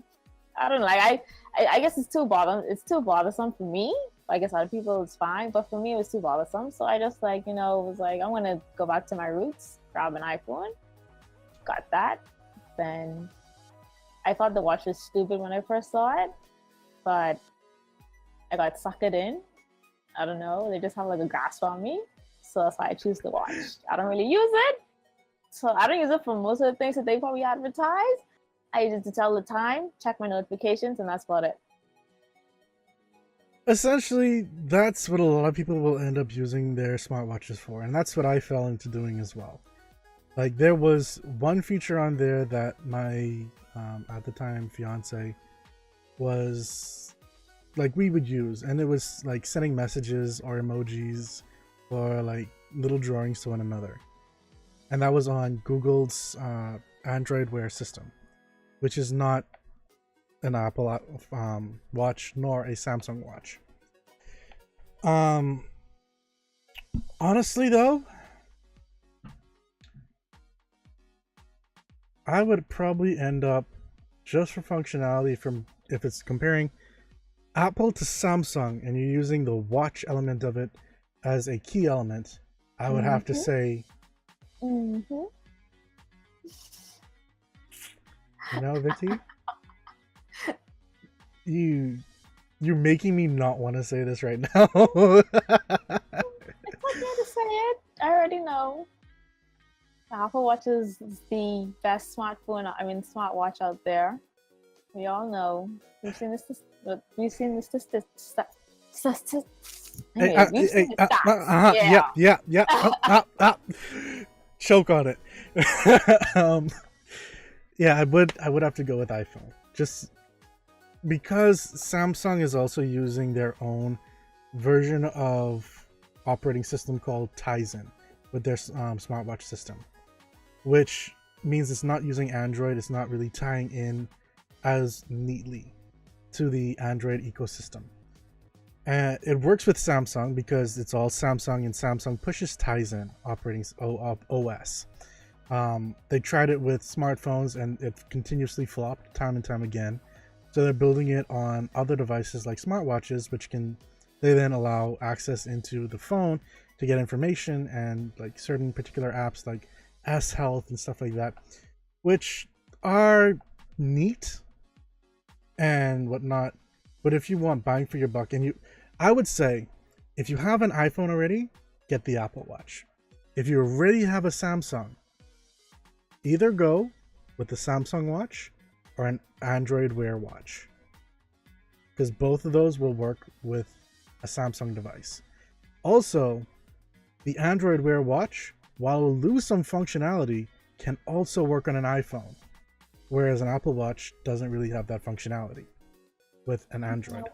I don't know, like I guess it's too bothersome for me. I guess other people it's fine, but for me it was too bothersome. So I just was like, I'm gonna go back to my roots, grab an iPhone, got that. Then I thought the watch was stupid when I first saw it, but I got suckered in. I don't know, they just have like a grasp on me. So that's why I choose the watch. I don't really use it. So I don't use it for most of the things that they probably advertise. I use it to tell the time, check my notifications, and that's about it. Essentially, that's what a lot of people will end up using their smartwatches for, and that's what I fell into doing as well. Like, there was one feature on there that my at the time fiance was like we would use, and it was like sending messages or emojis or like little drawings to one another, and that was on Google's Android Wear system, which is not an Apple watch nor a Samsung watch. Honestly though, I would probably end up, just for functionality, from if it's comparing Apple to Samsung and you're using the watch element of it as a key element, I would have to say you know, Vicky, you're making me not want to say this right now. It's okay to say it. I already know. The Apple Watch is the best smartwatch out there. We all know. We've seen this. We've seen this. Yeah. Choke on it. Yeah, I would have to go with iPhone, just because Samsung is also using their own version of operating system called Tizen with their smartwatch system, which means it's not using Android. It's not really tying in as neatly to the Android ecosystem. And it works with Samsung because it's all Samsung, and Samsung pushes Tizen operating OS. They tried it with smartphones and it continuously flopped time and time again. So they're building it on other devices like smartwatches, which they then allow access into the phone to get information and like certain particular apps like S Health and stuff like that, which are neat and whatnot. But if you want bang for your buck, I would say if you have an iPhone already, get the Apple Watch. If you already have a Samsung, either go with the Samsung Watch or an Android Wear watch, because both of those will work with a Samsung device. Also, the Android Wear watch, while it will lose some functionality, can also work on an iPhone, whereas an Apple Watch doesn't really have that functionality with an Android.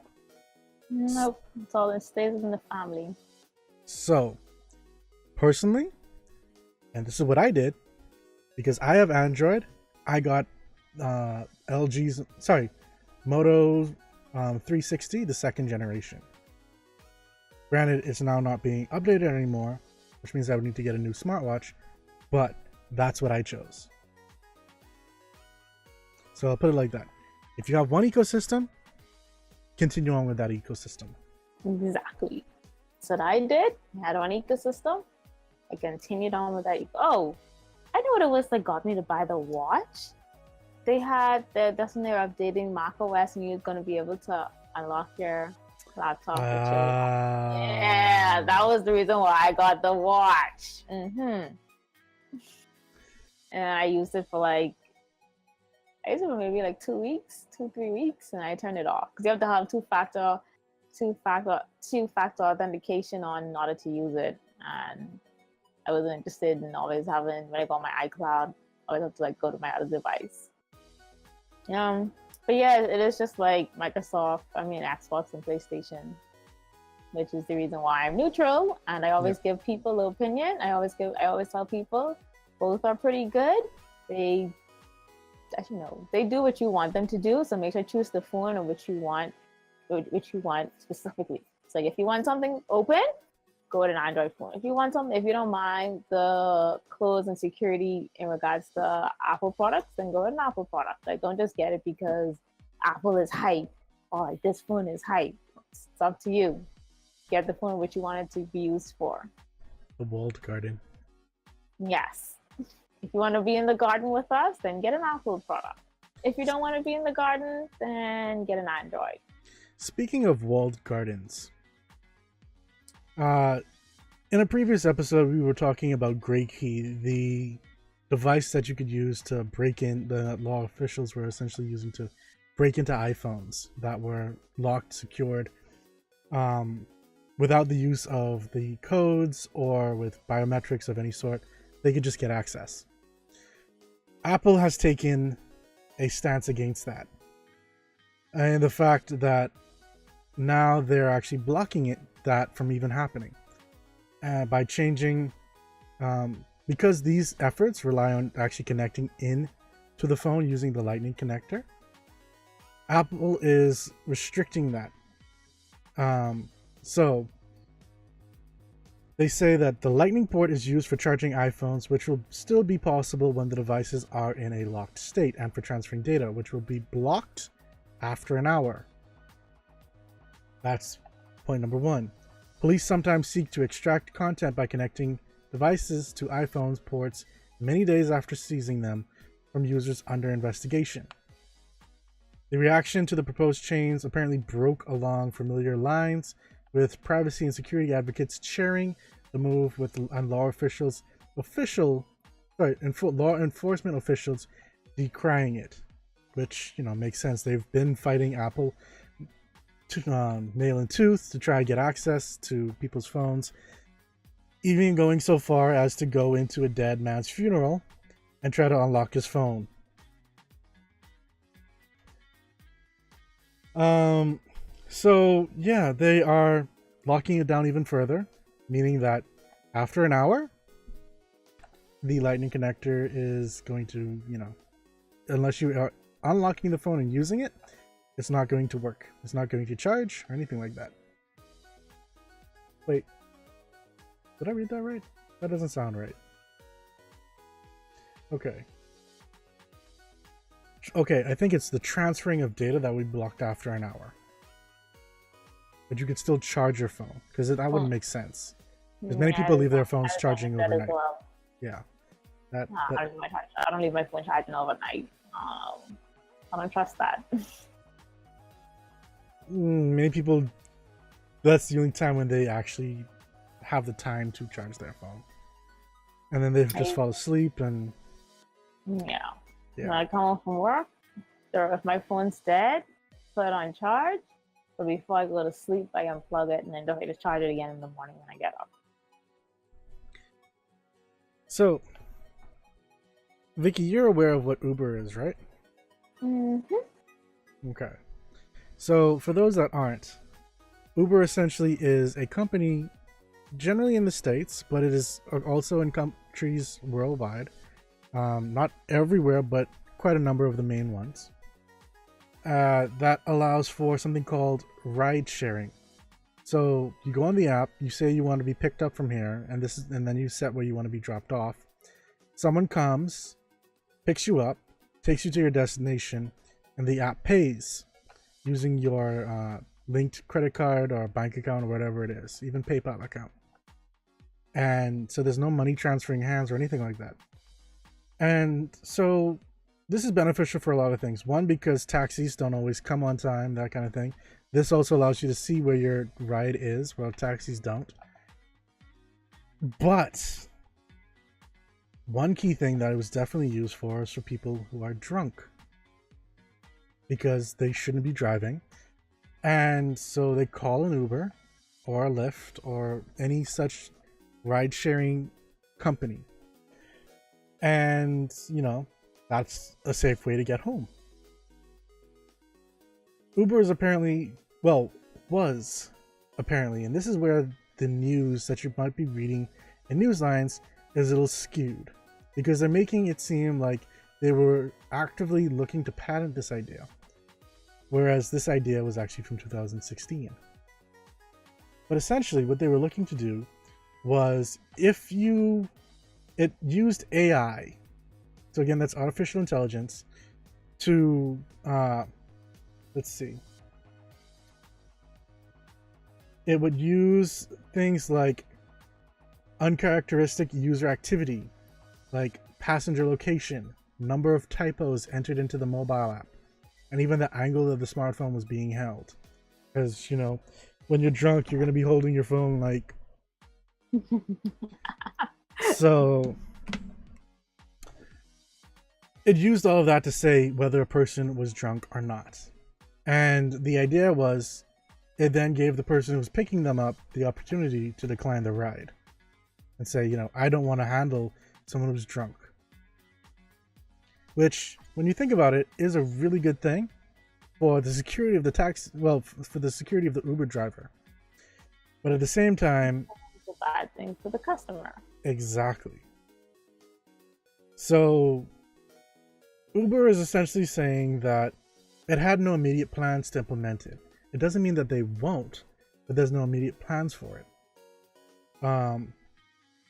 Nope, it's all it stays in the family. So, personally, and this is what I did, because I have Android, I got Moto 360, the second generation. Granted, it's now not being updated anymore, which means I would need to get a new smartwatch, but that's what I chose. So I'll put it like that. If you have one ecosystem, continue on with that ecosystem. Exactly. So what I did. I had one ecosystem. I continued on with that. Oh, I know what it was that got me to buy the watch. That's when they were updating macOS, and you're going to be able to unlock your laptop. Yeah, that was the reason why I got the watch. And I used it for maybe like 2-3 weeks, and I turned it off because you have to have two-factor authentication on in order to use it, and I wasn't interested in always having, when I got my iCloud, I always have to go to my other device. But yeah, it is just like Xbox and PlayStation, which is the reason why I'm neutral, and I always give people an opinion. I always tell people both are pretty good. They do what you want them to do, so make sure to choose the phone and which you want specifically. So if you want something open, go with an Android phone. If you don't mind the close and security in regards to Apple products, then go with an Apple product. Don't just get it because Apple is hype or this phone is hype. It's up to you. Get the phone which you want it to be used for. The walled garden. Yes. If you want to be in the garden with us, then get an Apple product. If you don't want to be in the garden, then get an Android. Speaking of walled gardens, in a previous episode, we were talking about Grey Key, the device that you could use to break in, the law officials were essentially using to break into iPhones that were locked, secured, without the use of the codes or with biometrics of any sort. They could just get access. Apple has taken a stance against that. And the fact that now they're actually blocking that from even happening. By changing, because these efforts rely on actually connecting in to the phone using the Lightning connector, Apple is restricting that. So they say that the Lightning port is used for charging iPhones, which will still be possible when the devices are in a locked state, and for transferring data, which will be blocked after an hour. That's point number one. Police sometimes seek to extract content by connecting devices to iPhones ports many days after seizing them from users under investigation. The reaction to the proposed change apparently broke along familiar lines, with privacy and security advocates cheering the move, with law enforcement officials decrying it, which makes sense. They've been fighting Apple nail and tooth to try to get access to people's phones, even going so far as to go into a dead man's funeral and try to unlock his phone. So yeah, they are locking it down even further, meaning that after an hour, the lightning connector is going to, unless you are unlocking the phone and using it, it's not going to work. It's not going to charge or anything like that. Wait, did I read that right? That doesn't sound right. Okay. Okay, I think it's the transferring of data that we blocked after an hour. But you could still charge your phone, because that wouldn't make sense. Because many people leave their phones charging overnight. Well. Yeah. I don't leave my phone charging overnight. I don't trust that. Many people, that's the only time when they actually have the time to charge their phone. And then they just fall asleep and... Yeah. When I come home from work, or if my phone's dead, put it on charge. But before I go to sleep, I unplug it and then don't need to charge it again in the morning when I get up. So, Vicky, you're aware of what Uber is, right? Mm-hmm. Okay. So, for those that aren't, Uber essentially is a company generally in the States, but it is also in countries worldwide. Not everywhere, but quite a number of the main ones. That allows for something called ride sharing. So you go on the app, you say you want to be picked up from here, and then you set where you want to be dropped off. Someone comes, picks you up, takes you to your destination, and the app pays using your linked credit card or bank account or whatever it is, even PayPal account. And so there's no money transferring hands or anything like that. And so this is beneficial for a lot of things. One, because taxis don't always come on time, that kind of thing. This also allows you to see where your ride is, while taxis don't. But one key thing that it was definitely used for is for people who are drunk, because they shouldn't be driving. And so they call an Uber or a Lyft or any such ride-sharing company. And, that's a safe way to get home. Uber is was apparently, and this is where the news that you might be reading in news lines is a little skewed, because they're making it seem like they were actively looking to patent this idea, whereas this idea was actually from 2016. But essentially what they were looking to do was, it used AI, so again, that's artificial intelligence, to let's see, it would use things like uncharacteristic user activity, like passenger location, number of typos entered into the mobile app, and even the angle that the smartphone was being held. Because, when you're drunk, you're going to be holding your phone like... So it used all of that to say whether a person was drunk or not. And the idea was, it then gave the person who was picking them up the opportunity to decline the ride and say, I don't want to handle someone who's drunk. Which, when you think about it, is a really good thing for the security of the for the security of the Uber driver. But at the same time, it's a bad thing for the customer. Exactly. So Uber is essentially saying that it had no immediate plans to implement it. It doesn't mean that they won't, but there's no immediate plans for it.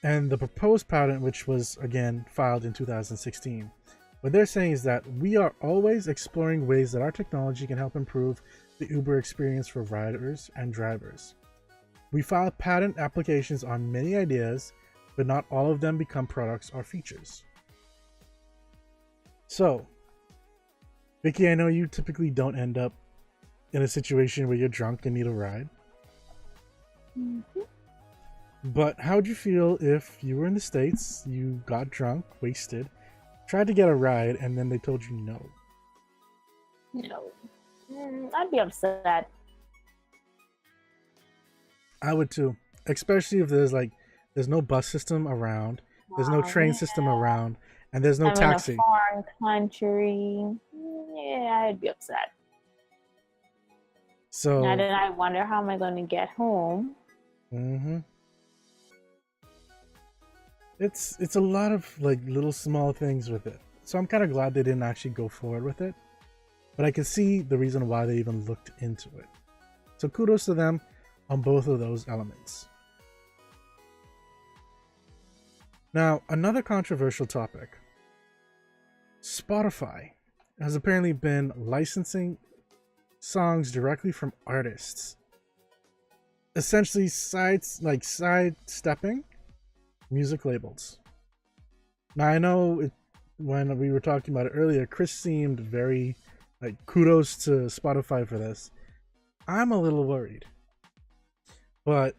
And the proposed patent, which was again filed in 2016, what they're saying is that we are always exploring ways that our technology can help improve the Uber experience for riders and drivers. We file patent applications on many ideas, but not all of them become products or features. So, Vicky, I know you typically don't end up in a situation where you're drunk and need a ride. Mm-hmm. But how would you feel if you were in the States, you got drunk, wasted, tried to get a ride, and then they told you no? No. I'd be upset. I would too. Especially if there's no bus system around, there's no train system around, and there's no taxi. In a foreign country. Yeah, I'd be upset. So now then I wonder, how am I going to get home? Mm-hmm. it's a lot of like little small things with it. So I'm kind of glad they didn't actually go forward with it. But I can see the reason why they even looked into it. So kudos to them on both of those elements. Now, another controversial topic. Spotify has apparently been licensing songs directly from artists, essentially sidestepping music labels. Now I know when we were talking about it earlier, Chris seemed very like kudos to Spotify for this. I'm a little worried, but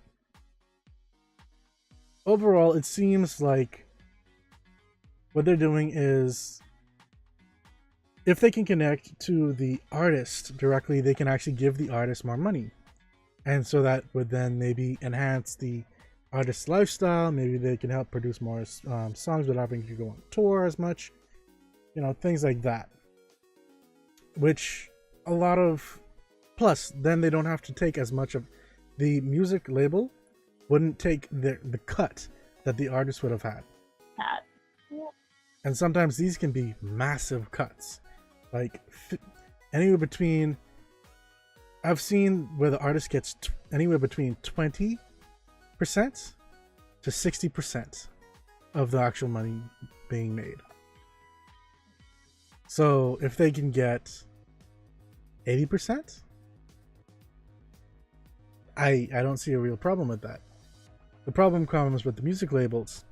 overall it seems like what they're doing is, if they can connect to the artist directly, they can actually give the artist more money. And so that would then maybe enhance the artist's lifestyle. Maybe they can help produce more songs without having to go on tour as much. You know, things like that. Which a lot of... Plus, then they don't have to take as much of... The music label wouldn't take the cut that the artist would have had. And sometimes these can be massive cuts. Like anywhere between, I've seen where the artist gets anywhere between 20% to 60% of the actual money being made. So if they can get 80%, I don't see a real problem with that. The problem comes with the music labels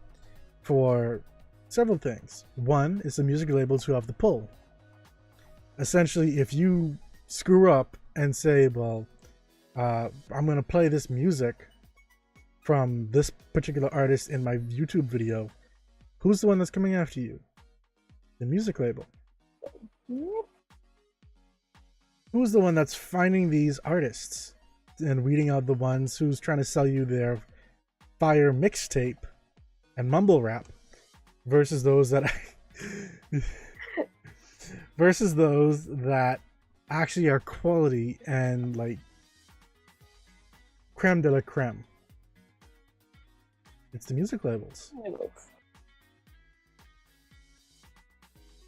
for several things. One is the music labels who have the pull. Essentially, if you screw up and say, well, I'm going to play this music from this particular artist in my YouTube video, who's the one that's coming after you? The music label. Who's the one that's finding these artists and weeding out the ones who's trying to sell you their fire mixtape and mumble rap versus those that versus those that actually are quality and like creme de la creme? It's the music labels.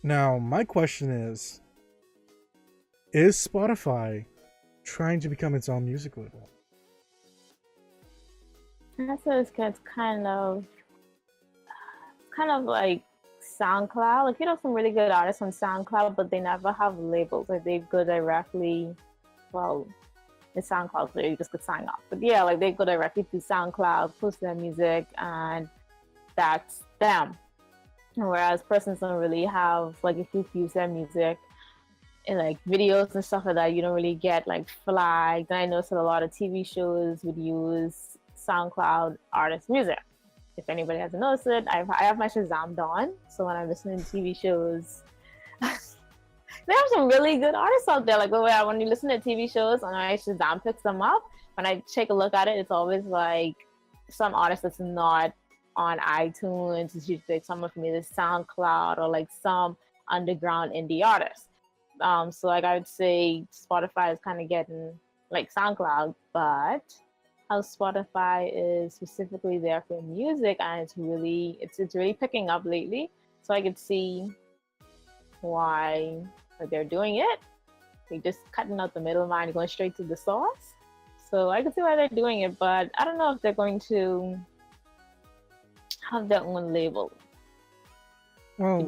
Now, my question is Spotify trying to become its own music label? That's what it's kind of like SoundCloud. Like, you know, some really good artists on SoundCloud, but they never have labels. Like, they go directly, well, it's SoundCloud, so you just could sign up. But yeah, like, they go directly to SoundCloud, post their music, and that's them. Whereas persons don't really have, like, if you use their music in like videos and stuff like that, you don't really get like flagged. And I noticed that a lot of TV shows would use SoundCloud artist music. If anybody hasn't noticed it, I have my Shazam on, so when I'm listening to TV shows, there are some really good artists out there. Like, when you listen to TV shows, and my Shazam picks them up, when I take a look at it, it's always like some artist that's not on iTunes. It's usually like someone from either SoundCloud or like some underground indie artist. So like I would say Spotify is kind of getting like SoundCloud, but how Spotify is specifically there for music, and it's really picking up lately. So I could see why they're doing it. They're just cutting out the middleman, going straight to the source. So I can see why they're doing it, but I don't know if they're going to have their own label. Well,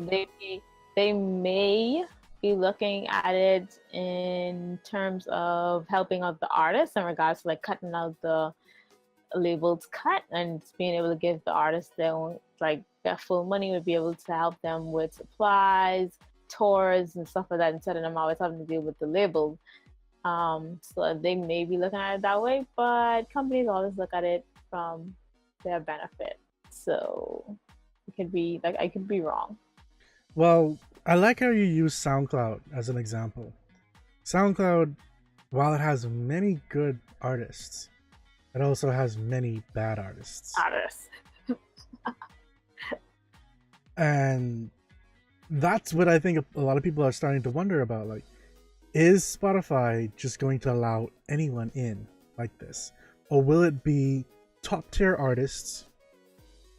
they may be looking at it in terms of helping out the artists in regards to like cutting out the labels cut and being able to give the artists their own, like their full money, would be able to help them with supplies, tours and stuff like that, instead of them always having to deal with the label. So they may be looking at it that way, but companies always look at it from their benefit. So it could be like, I could be wrong. Well, I like how you use SoundCloud as an example. SoundCloud, while it has many good artists, it also has many bad artists. And that's what I think a lot of people are starting to wonder about. Like, is Spotify just going to allow anyone in like this? Or will it be top tier artists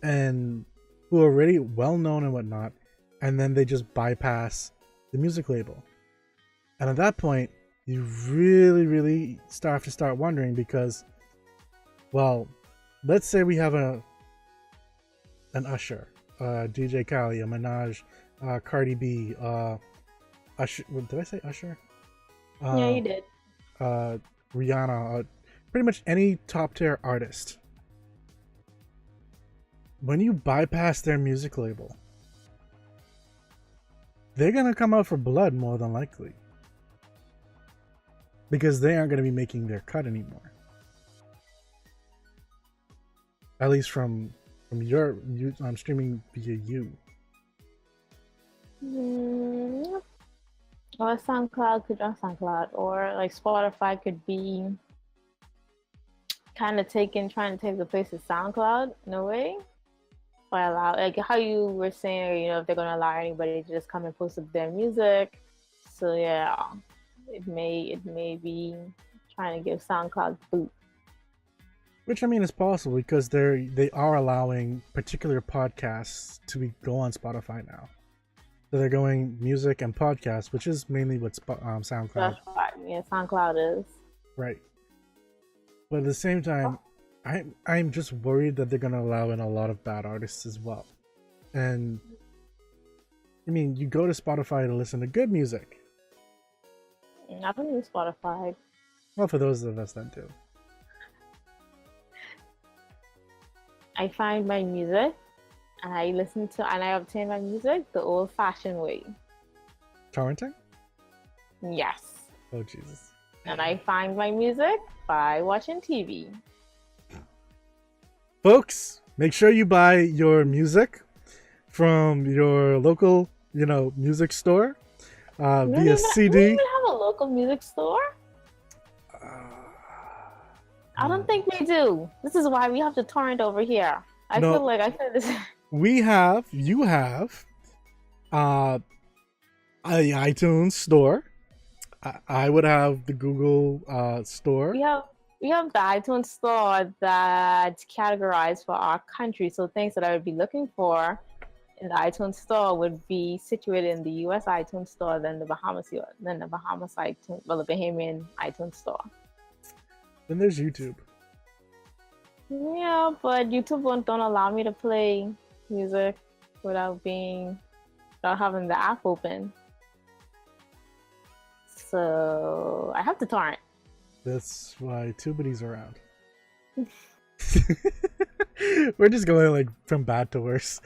and who are already well known and whatnot, and then they just bypass the music label. And at that point, you really, really have to start wondering because, well, let's say we have an Usher, DJ Khaled, a Minaj, Cardi B, Usher. Did I say Usher? Yeah, you did. Rihanna, pretty much any top tier artist. When you bypass their music label, they're gonna come out for blood more than likely. Because they aren't gonna be making their cut anymore. At least from your streaming via you. Or SoundCloud could not SoundCloud, or like Spotify could be kind of trying to take the place of SoundCloud in a way. By allow, like how you were saying, if they're gonna allow anybody to just come and post up their music. So yeah, it may be trying to give SoundCloud boot. Which I mean is possible because they are allowing particular podcasts to go on Spotify now. So they're going music and podcasts, which is mainly what SoundCloud. That's right. Yeah, SoundCloud is. Right. But at the same time, I'm just worried that they're gonna allow in a lot of bad artists as well. And I mean, you go to Spotify to listen to good music. I don't use Spotify. Well, for those of us that do. I find my music and I obtain my music the old-fashioned way. Torrenting? Yes. Oh Jesus. And I find my music by watching TV. Folks, make sure you buy your music from your local, music store via CD. Do we even have a local music store? I don't think we do. This is why we have to torrent over here. I feel this. You have an iTunes store. I would have the Google store. We have the iTunes store that's categorized for our country. So things that I would be looking for in the iTunes store would be situated in the US iTunes store, then the Bahamas iTunes, the Bahamian iTunes store. Then there's YouTube. Yeah, but YouTube don't allow me to play music without having the app open. So I have to torrent. That's why TubeBuddy's around. We're just going from bad to worse.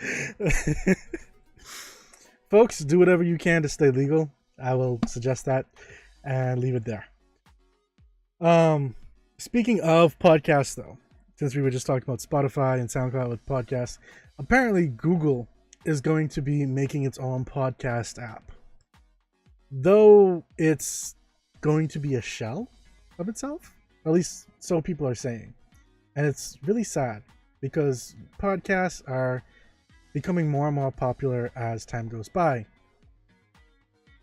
Folks, do whatever you can to stay legal. I will suggest that and leave it there. Speaking of podcasts, though, since we were just talking about Spotify and SoundCloud with podcasts, apparently Google is going to be making its own podcast app. Though it's going to be a shell of itself, at least so people are saying. And it's really sad because podcasts are becoming more and more popular as time goes by.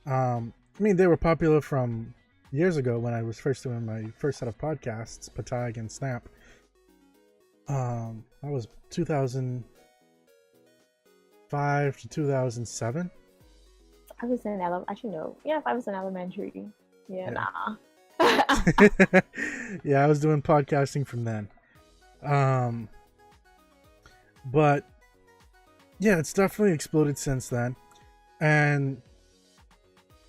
They were popular from years ago when I was first doing my first set of podcasts, Patag and Snap. That was 2005 to 2007. I was in I should know. Yeah, if I was in elementary. Yeah. Nah. Yeah, I was doing podcasting from then. But yeah, it's definitely exploded since then. And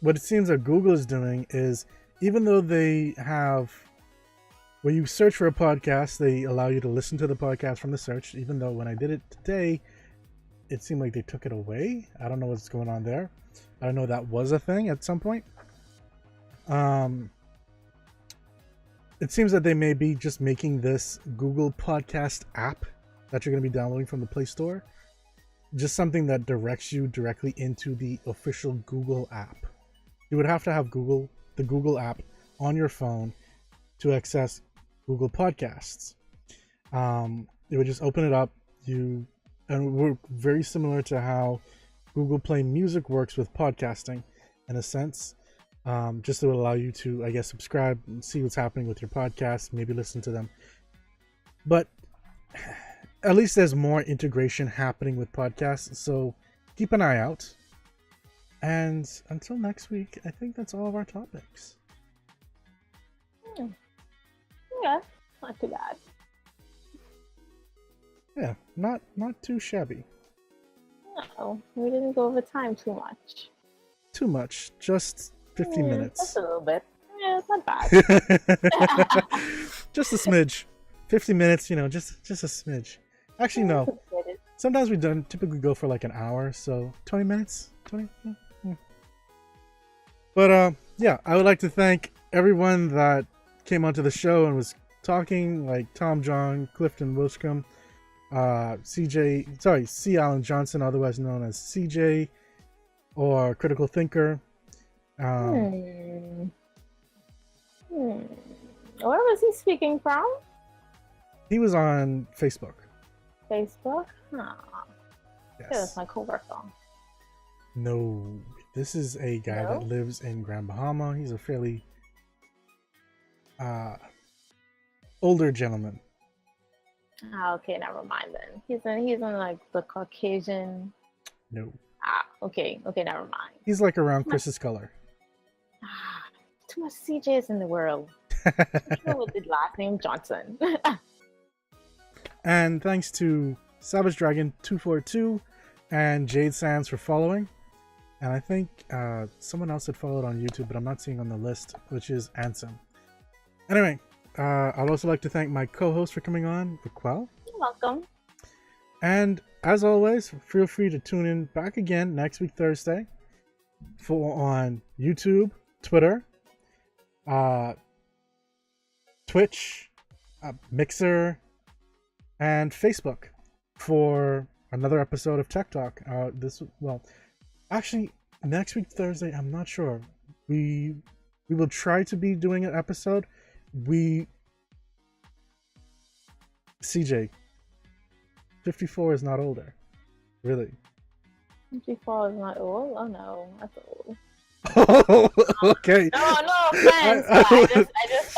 what it seems that Google is doing is, even though they have, when you search for a podcast, they allow you to listen to the podcast from the search, even though when I did it today, it seemed like they took it away. I don't know what's going on there. I don't know that was a thing at some point. It seems that they may be just making this Google Podcast app that you're going to be downloading from the Play Store just something that directs you directly into the official Google app. You would have to have the Google app on your phone to access Google Podcasts. It would just open it up. And we're very similar to how Google Play Music works with podcasting in a sense. Just to allow you to, I guess, subscribe and see what's happening with your podcast, maybe listen to them. But at least there's more integration happening with podcasts. So keep an eye out. And until next week, I think that's all of our topics. Yeah, not too bad. Yeah, not too shabby. No, we didn't go over time too much. Too much, just 50 minutes. Just a little bit. Yeah, it's not bad. Just a smidge. 50 minutes, just a smidge. Actually, no. Sometimes we don't typically go for like an hour, so 20 minutes? 20? Yeah. But yeah, I would like to thank everyone that came onto the show and was talking, like Tom John, Clifton Wilshcombe, C. Alan Johnson, otherwise known as CJ, or Critical Thinker. Where was he speaking from? He was on Facebook. Facebook? Huh. Yes. Yeah, that's my coworker. No, this is a guy that lives in Grand Bahama. He's a fairly older gentleman. Okay, never mind then. He's in like the Caucasian. No. Okay, never mind. He's like around Chris's color. Too much CJs in the world. With the last name Johnson. And thanks to Savage Dragon 242 and Jade Sands for following. And I think someone else had followed on YouTube, but I'm not seeing on the list, which is Ansem. Anyway, I'd also like to thank my co-host for coming on, Vicquell. You're welcome. And as always, feel free to tune in back again next week, Thursday, on YouTube, Twitter, Twitch, Mixer, and Facebook for another episode of Tech Talk. Actually, next week, Thursday, I'm not sure. We will try to be doing an episode. CJ, 54 is not older. Really. 54 is not old? Oh no, that's old. Okay. No offense. I just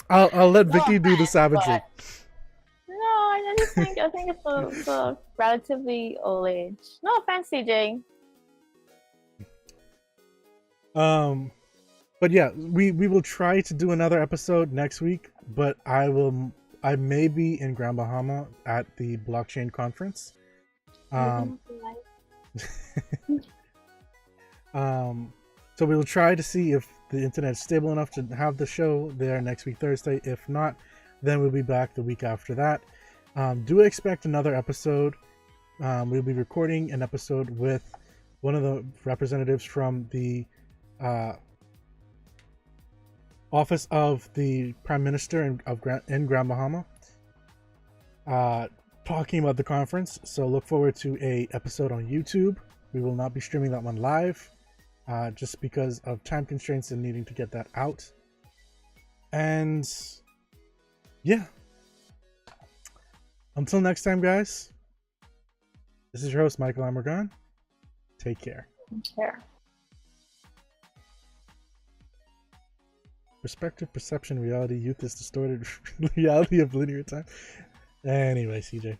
I'll let Vicky do the savagery. No, I think it's a relatively old age. No offense, CJ. But yeah, we will try to do another episode next week, but I may be in Grand Bahama at the blockchain conference. So we will try to see if the internet is stable enough to have the show there next week, Thursday. If not, then we'll be back the week after that. Do expect another episode. We'll be recording an episode with one of the representatives from the Office of the Prime Minister in Grand Bahama, talking about the conference. So look forward to a episode on YouTube. We will not be streaming that one live, just because of time constraints and needing to get that out. And yeah, until next time, guys, this is your host, Michael Amargon. Take care. Perspective, perception, reality, youth is distorted reality of linear time. Anyway, CJ.